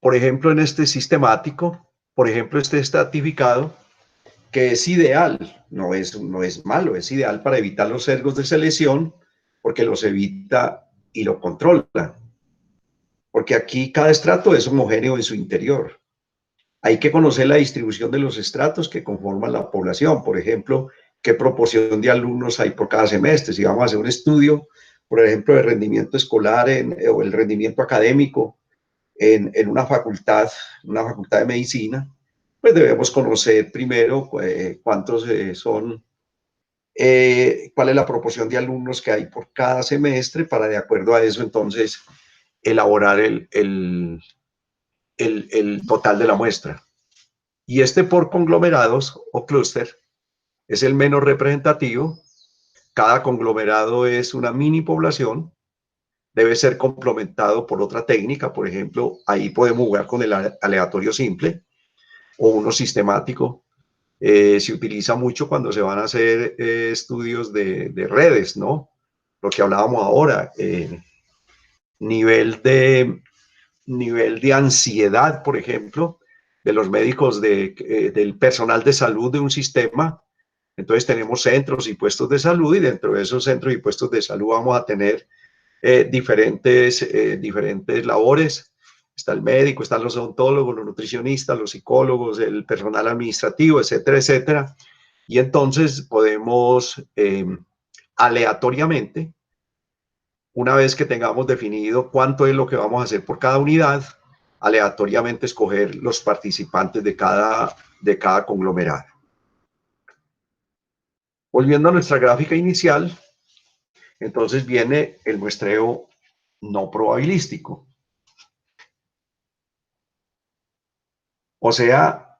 por ejemplo, en este sistemático, por ejemplo, este estratificado, que es ideal, no es malo, es ideal para evitar los sesgos de selección, porque los evita y lo controla. Porque aquí cada estrato es homogéneo en su interior. Hay que conocer la distribución de los estratos que conforman la población. Por ejemplo, qué proporción de alumnos hay por cada semestre. Si vamos a hacer un estudio, por ejemplo, de rendimiento escolar o el rendimiento académico en una facultad de medicina, pues debemos conocer primero cuántos cuál es la proporción de alumnos que hay por cada semestre para de acuerdo a eso entonces elaborar el total de la muestra. Y este por conglomerados o clúster es el menos representativo. Cada conglomerado es una mini población. Debe ser complementado por otra técnica. Por ejemplo, ahí podemos jugar con el aleatorio simple o uno sistemático. Se utiliza mucho cuando se van a hacer estudios de redes, ¿no? Lo que hablábamos ahora, nivel de ansiedad, por ejemplo, de los médicos, del personal de salud de un sistema. Entonces tenemos centros y puestos de salud y dentro de esos centros y puestos de salud vamos a tener diferentes labores. Está el médico, están los odontólogos, los nutricionistas, los psicólogos, el personal administrativo, etcétera, etcétera. Y entonces podemos aleatoriamente, una vez que tengamos definido cuánto es lo que vamos a hacer por cada unidad, aleatoriamente escoger los participantes de cada conglomerado. Volviendo a nuestra gráfica inicial, entonces viene el muestreo no probabilístico. O sea,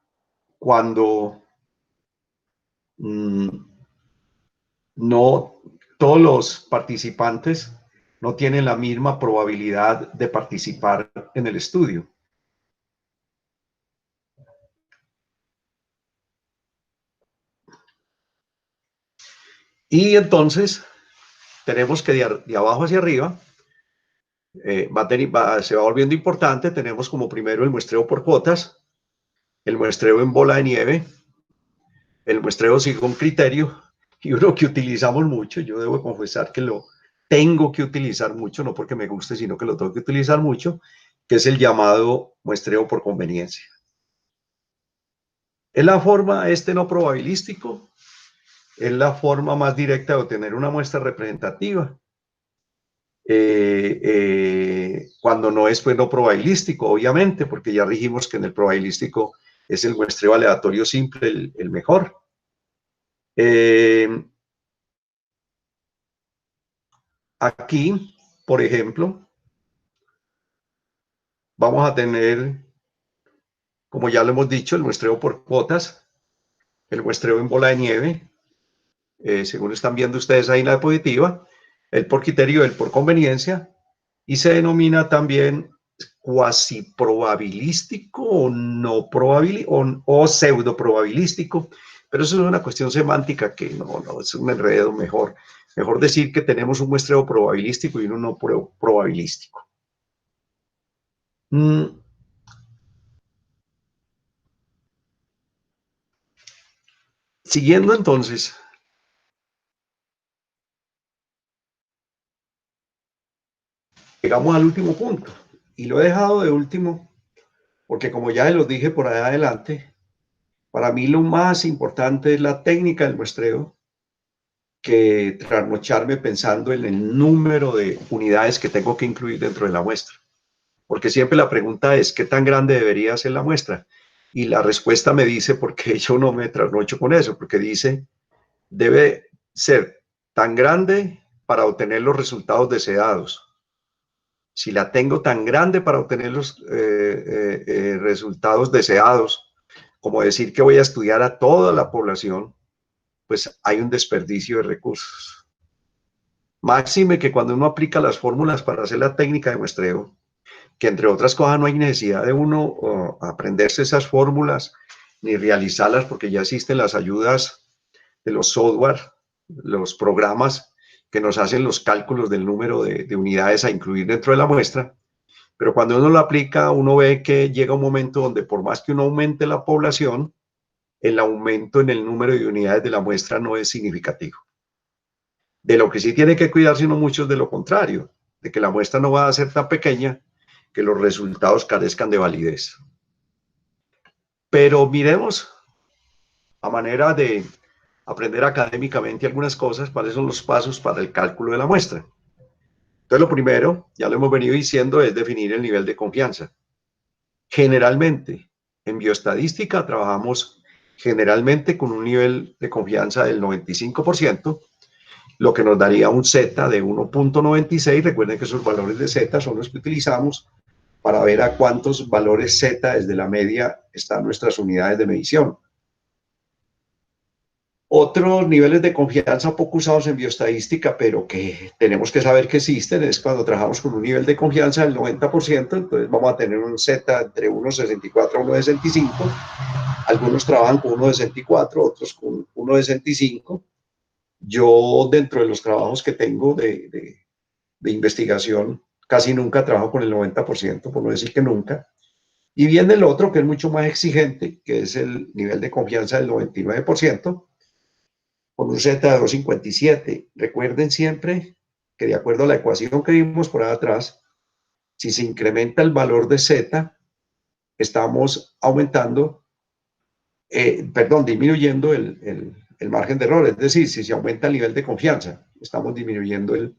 cuando no todos los participantes no tienen la misma probabilidad de participar en el estudio. Y entonces tenemos que de abajo hacia arriba se va volviendo importante. Tenemos como primero el muestreo por cuotas, el muestreo en bola de nieve, el muestreo según criterio y uno que utilizamos mucho. Yo debo confesar que lo tengo que utilizar mucho, no porque me guste, sino que lo tengo que utilizar mucho, que es el llamado muestreo por conveniencia. Es la forma, no probabilístico, es la forma más directa de obtener una muestra representativa. Cuando no es pues no probabilístico, obviamente, porque ya dijimos que en el probabilístico es el muestreo aleatorio simple el mejor. Aquí, por ejemplo, vamos a tener, como ya lo hemos dicho, el muestreo por cuotas, el muestreo en bola de nieve, según están viendo ustedes ahí en la diapositiva, el por criterio, el por conveniencia, y se denomina también cuasi probabilístico o no probabilístico o pseudo probabilístico, pero eso es una cuestión semántica que no es un enredo. Mejor decir que tenemos un muestreo probabilístico y uno no probabilístico. Siguiendo entonces, llegamos al último punto y lo he dejado de último porque, como ya los dije por ahí adelante, para mí lo más importante es la técnica del muestreo que trasnocharme pensando en el número de unidades que tengo que incluir dentro de la muestra. Porque siempre la pregunta es, ¿qué tan grande debería ser la muestra? Y la respuesta me dice, porque yo no me trasnocho con eso, porque dice, debe ser tan grande para obtener los resultados deseados. Si la tengo tan grande para obtener los resultados deseados, como decir que voy a estudiar a toda la población, pues hay un desperdicio de recursos. Máxime que cuando uno aplica las fórmulas para hacer la técnica de muestreo, que entre otras cosas no hay necesidad de uno aprenderse esas fórmulas ni realizarlas porque ya existen las ayudas de los software, los programas que nos hacen los cálculos del número de unidades a incluir dentro de la muestra. Pero cuando uno lo aplica, uno ve que llega un momento donde por más que uno aumente la población, el aumento en el número de unidades de la muestra no es significativo. De lo que sí tiene que cuidarse uno mucho es de lo contrario, de que la muestra no va a ser tan pequeña que los resultados carezcan de validez. Pero miremos, a manera de aprender académicamente algunas cosas, cuáles son los pasos para el cálculo de la muestra. Entonces, lo primero, ya lo hemos venido diciendo, es definir el nivel de confianza. Generalmente, en bioestadística trabajamos generalmente con un nivel de confianza del 95%, lo que nos daría un Z de 1.96. Recuerden que esos valores de Z son los que utilizamos para ver a cuántos valores Z desde la media están nuestras unidades de medición. Otros niveles de confianza poco usados en bioestadística, pero que tenemos que saber que existen, es cuando trabajamos con un nivel de confianza del 90%, entonces vamos a tener un Z entre 1.64 a 1.65. Algunos trabajan con 1.64, otros con 1.65. Yo, dentro de los trabajos que tengo de investigación, casi nunca trabajo con el 90%, por no decir que nunca. Y viene el otro, que es mucho más exigente, que es el nivel de confianza del 99%, con un Z de 2.57. Recuerden siempre que de acuerdo a la ecuación que vimos por ahí atrás, si se incrementa el valor de Z, estamos aumentando, disminuyendo el margen de error. Es decir, si se aumenta el nivel de confianza, estamos disminuyendo el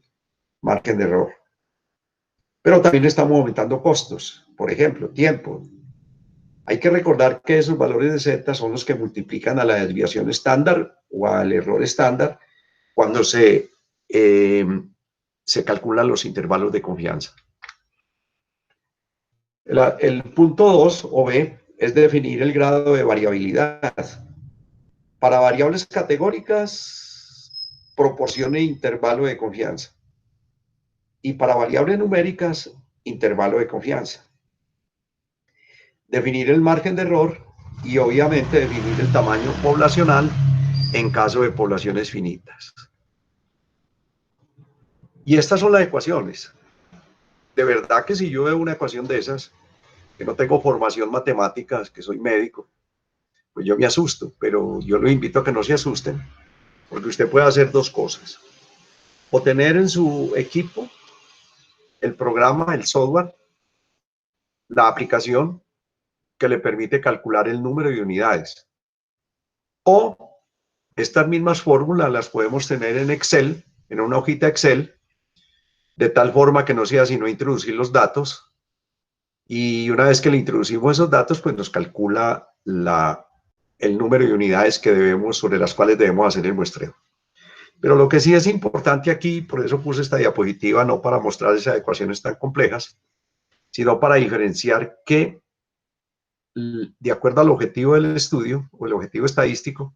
margen de error. Pero también estamos aumentando costos, por ejemplo, tiempo. Hay que recordar que esos valores de Z son los que multiplican a la desviación estándar o al error estándar cuando se calculan los intervalos de confianza. El punto 2 o B es definir el grado de variabilidad. Para variables categóricas, proporción e intervalo de confianza. Y para variables numéricas, intervalo de confianza. Definir el margen de error y obviamente definir el tamaño poblacional en caso de poblaciones finitas. Y estas son las ecuaciones. De verdad que si yo veo una ecuación de esas, que no tengo formación matemática, que soy médico, pues yo me asusto, pero yo los invito a que no se asusten, porque usted puede hacer dos cosas. O tener en su equipo el programa, el software, la aplicación que le permite calcular el número de unidades. O estas mismas fórmulas las podemos tener en Excel, en una hojita Excel, de tal forma que no sea sino introducir los datos, y una vez que le introducimos esos datos, pues nos calcula el número de unidades que debemos, sobre las cuales debemos hacer el muestreo. Pero lo que sí es importante aquí, por eso puse esta diapositiva, no para mostrar esas ecuaciones tan complejas, sino para diferenciar que, de acuerdo al objetivo del estudio, o el objetivo estadístico,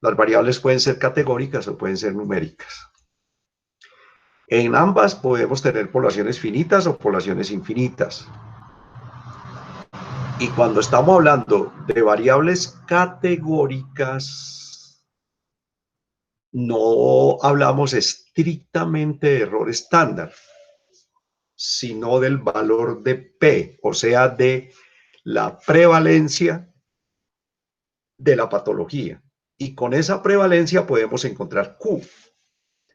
las variables pueden ser categóricas o pueden ser numéricas. En ambas podemos tener poblaciones finitas o poblaciones infinitas. Y cuando estamos hablando de variables categóricas, no hablamos estrictamente de error estándar, sino del valor de P, o sea, de la prevalencia de la patología. Y con esa prevalencia podemos encontrar Q,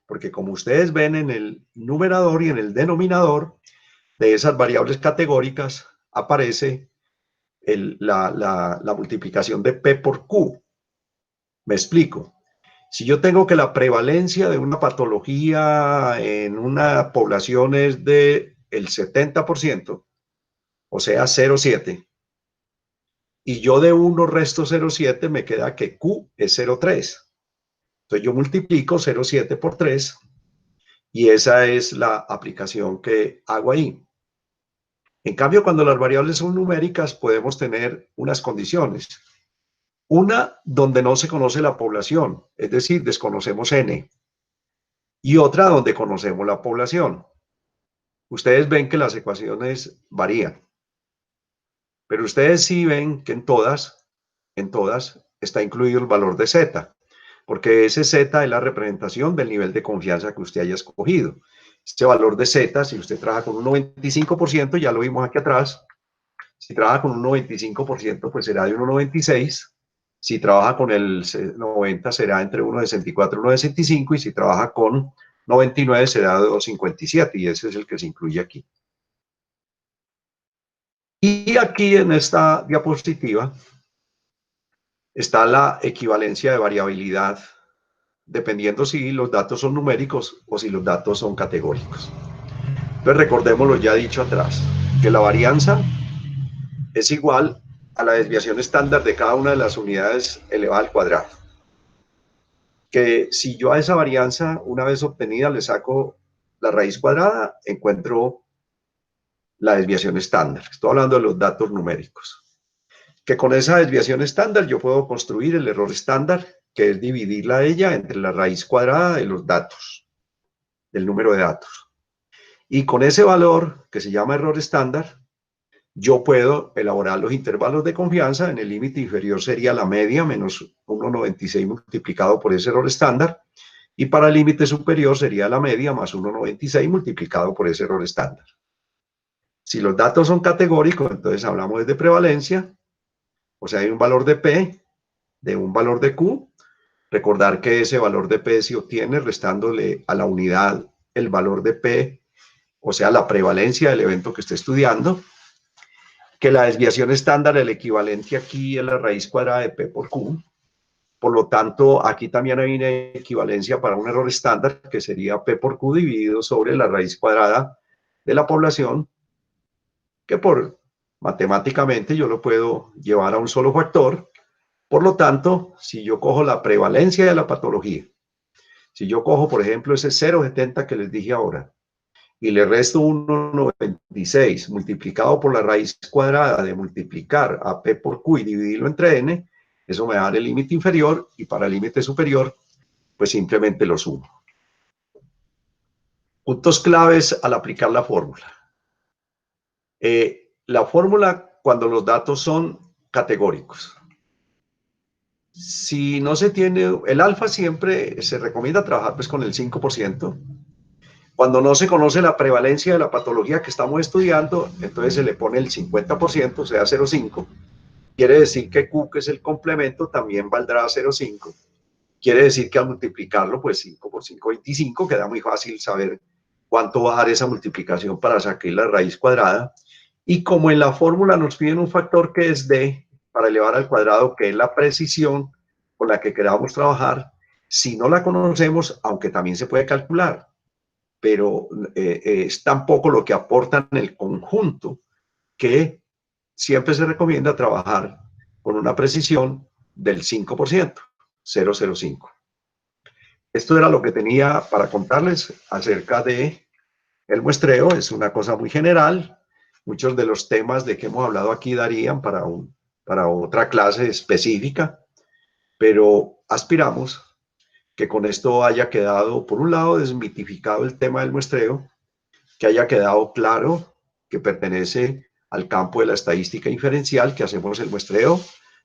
porque como ustedes ven en el numerador y en el denominador de esas variables categóricas aparece la multiplicación de P por Q. Me explico. Si yo tengo que la prevalencia de una patología en una población es del 70%, o sea, 0,7, y yo de 1 resto 0,7, me queda que Q es 0,3. Entonces yo multiplico 0,7 por 3 y esa es la aplicación que hago ahí. En cambio, cuando las variables son numéricas, podemos tener unas condiciones. Una donde no se conoce la población, es decir, desconocemos N. Y otra donde conocemos la población. Ustedes ven que las ecuaciones varían. Pero ustedes sí ven que en todas está incluido el valor de Z, porque ese Z es la representación del nivel de confianza que usted haya escogido. Este valor de Z, si usted trabaja con un 95%, ya lo vimos aquí atrás, si trabaja con un 95%, pues será de 1,96. Si trabaja con el 90, será entre 1,64 y 1,65. Y si trabaja con 99, será de 2,57. Y ese es el que se incluye aquí. Y aquí en esta diapositiva está la equivalencia de variabilidad, dependiendo si los datos son numéricos o si los datos son categóricos. Entonces recordemos lo ya dicho atrás, que la varianza es igual a la desviación estándar de cada una de las unidades elevada al cuadrado. Que si yo a esa varianza, una vez obtenida, le saco la raíz cuadrada, encuentro la desviación estándar. Estoy hablando de los datos numéricos. Que con esa desviación estándar yo puedo construir el error estándar, que es dividirla a ella entre la raíz cuadrada de los datos, del número de datos. Y con ese valor, que se llama error estándar, yo puedo elaborar los intervalos de confianza. En el límite inferior sería la media menos 1,96 multiplicado por ese error estándar. Y para el límite superior sería la media más 1,96 multiplicado por ese error estándar. Si los datos son categóricos, entonces hablamos de prevalencia. O sea, hay un valor de P, de un valor de Q. Recordar que ese valor de P se obtiene restándole a la unidad el valor de P, o sea, la prevalencia del evento que esté estudiando. Que la desviación estándar, el equivalente aquí es la raíz cuadrada de P por Q. Por lo tanto, aquí también hay una equivalencia para un error estándar, que sería P por Q dividido sobre la raíz cuadrada de la población, que matemáticamente yo lo puedo llevar a un solo factor. Por lo tanto, si yo cojo la prevalencia de la patología, si yo cojo, por ejemplo, ese 0,70 que les dije ahora, y le resto 1,96 multiplicado por la raíz cuadrada de multiplicar a P por Q y dividirlo entre N, eso me da el límite inferior, y para el límite superior, pues simplemente lo sumo. Puntos claves al aplicar la fórmula. La fórmula cuando los datos son categóricos. Si no se tiene, el alfa siempre se recomienda trabajar pues con el 5%. Cuando no se conoce la prevalencia de la patología que estamos estudiando, entonces se le pone el 50%, o sea, 0,5. Quiere decir que Q, que es el complemento, también valdrá 0,5. Quiere decir que al multiplicarlo, pues 5 por 5, 25, queda muy fácil saber cuánto va a dar esa multiplicación para sacar la raíz cuadrada. Y como en la fórmula nos piden un factor que es D para elevar al cuadrado, que es la precisión con la que queramos trabajar, si no la conocemos, aunque también se puede calcular, pero es tan poco lo que aportan en el conjunto que siempre se recomienda trabajar con una precisión del 5%, 0,05. Esto era lo que tenía para contarles acerca de el muestreo. Es una cosa muy general. Muchos de los temas de que hemos hablado aquí darían para otra clase específica, pero aspiramos que con esto haya quedado, por un lado, desmitificado el tema del muestreo, que haya quedado claro que pertenece al campo de la estadística inferencial, que hacemos el muestreo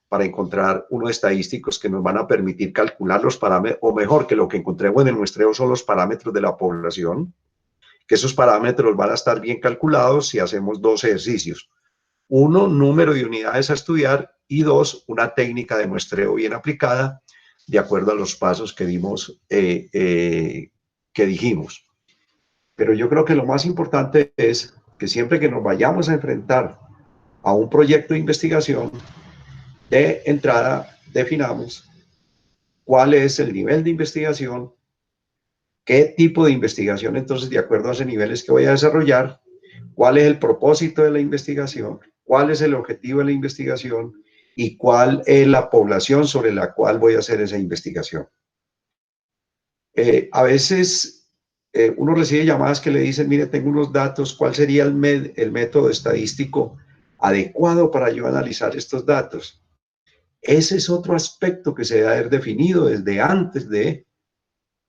para encontrar unos estadísticos que nos van a permitir calcular los parámetros, o mejor, que lo que encontremos en el muestreo son los parámetros de la población, que esos parámetros van a estar bien calculados si hacemos dos ejercicios. Uno, número de unidades a estudiar, y dos, una técnica de muestreo bien aplicada de acuerdo a los pasos que dijimos. Pero yo creo que lo más importante es que siempre que nos vayamos a enfrentar a un proyecto de investigación, de entrada definamos cuál es el nivel de investigación, qué tipo de investigación, entonces, de acuerdo a ese nivel es que voy a desarrollar, cuál es el propósito de la investigación, cuál es el objetivo de la investigación y cuál es la población sobre la cual voy a hacer esa investigación. A veces uno recibe llamadas que le dicen, mire, tengo unos datos, ¿cuál sería el método estadístico adecuado para yo analizar estos datos? Ese es otro aspecto que se debe haber definido desde antes de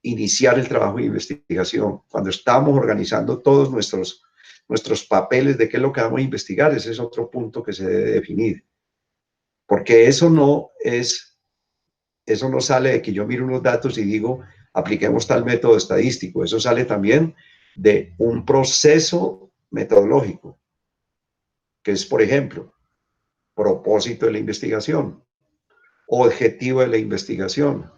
iniciar el trabajo de investigación. Cuando estamos organizando todos nuestros papeles de qué es lo que vamos a investigar, ese es otro punto que se debe definir. Porque eso no sale de que yo miro unos datos y digo, apliquemos tal método estadístico. Eso sale también de un proceso metodológico, que es, por ejemplo, propósito de la investigación, objetivo de la investigación,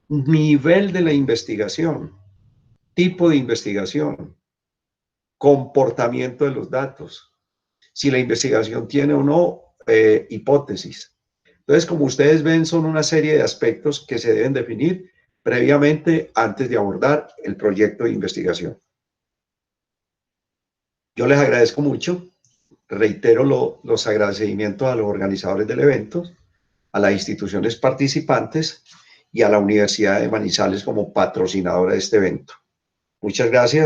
nivel de la investigación, tipo de investigación, comportamiento de los datos, si la investigación tiene o no hipótesis. Entonces, como ustedes ven, son una serie de aspectos que se deben definir previamente antes de abordar el proyecto de investigación. Yo les agradezco mucho, reitero los agradecimientos a los organizadores del evento, a las instituciones participantes y a la Universidad de Manizales como patrocinadora de este evento. Muchas gracias.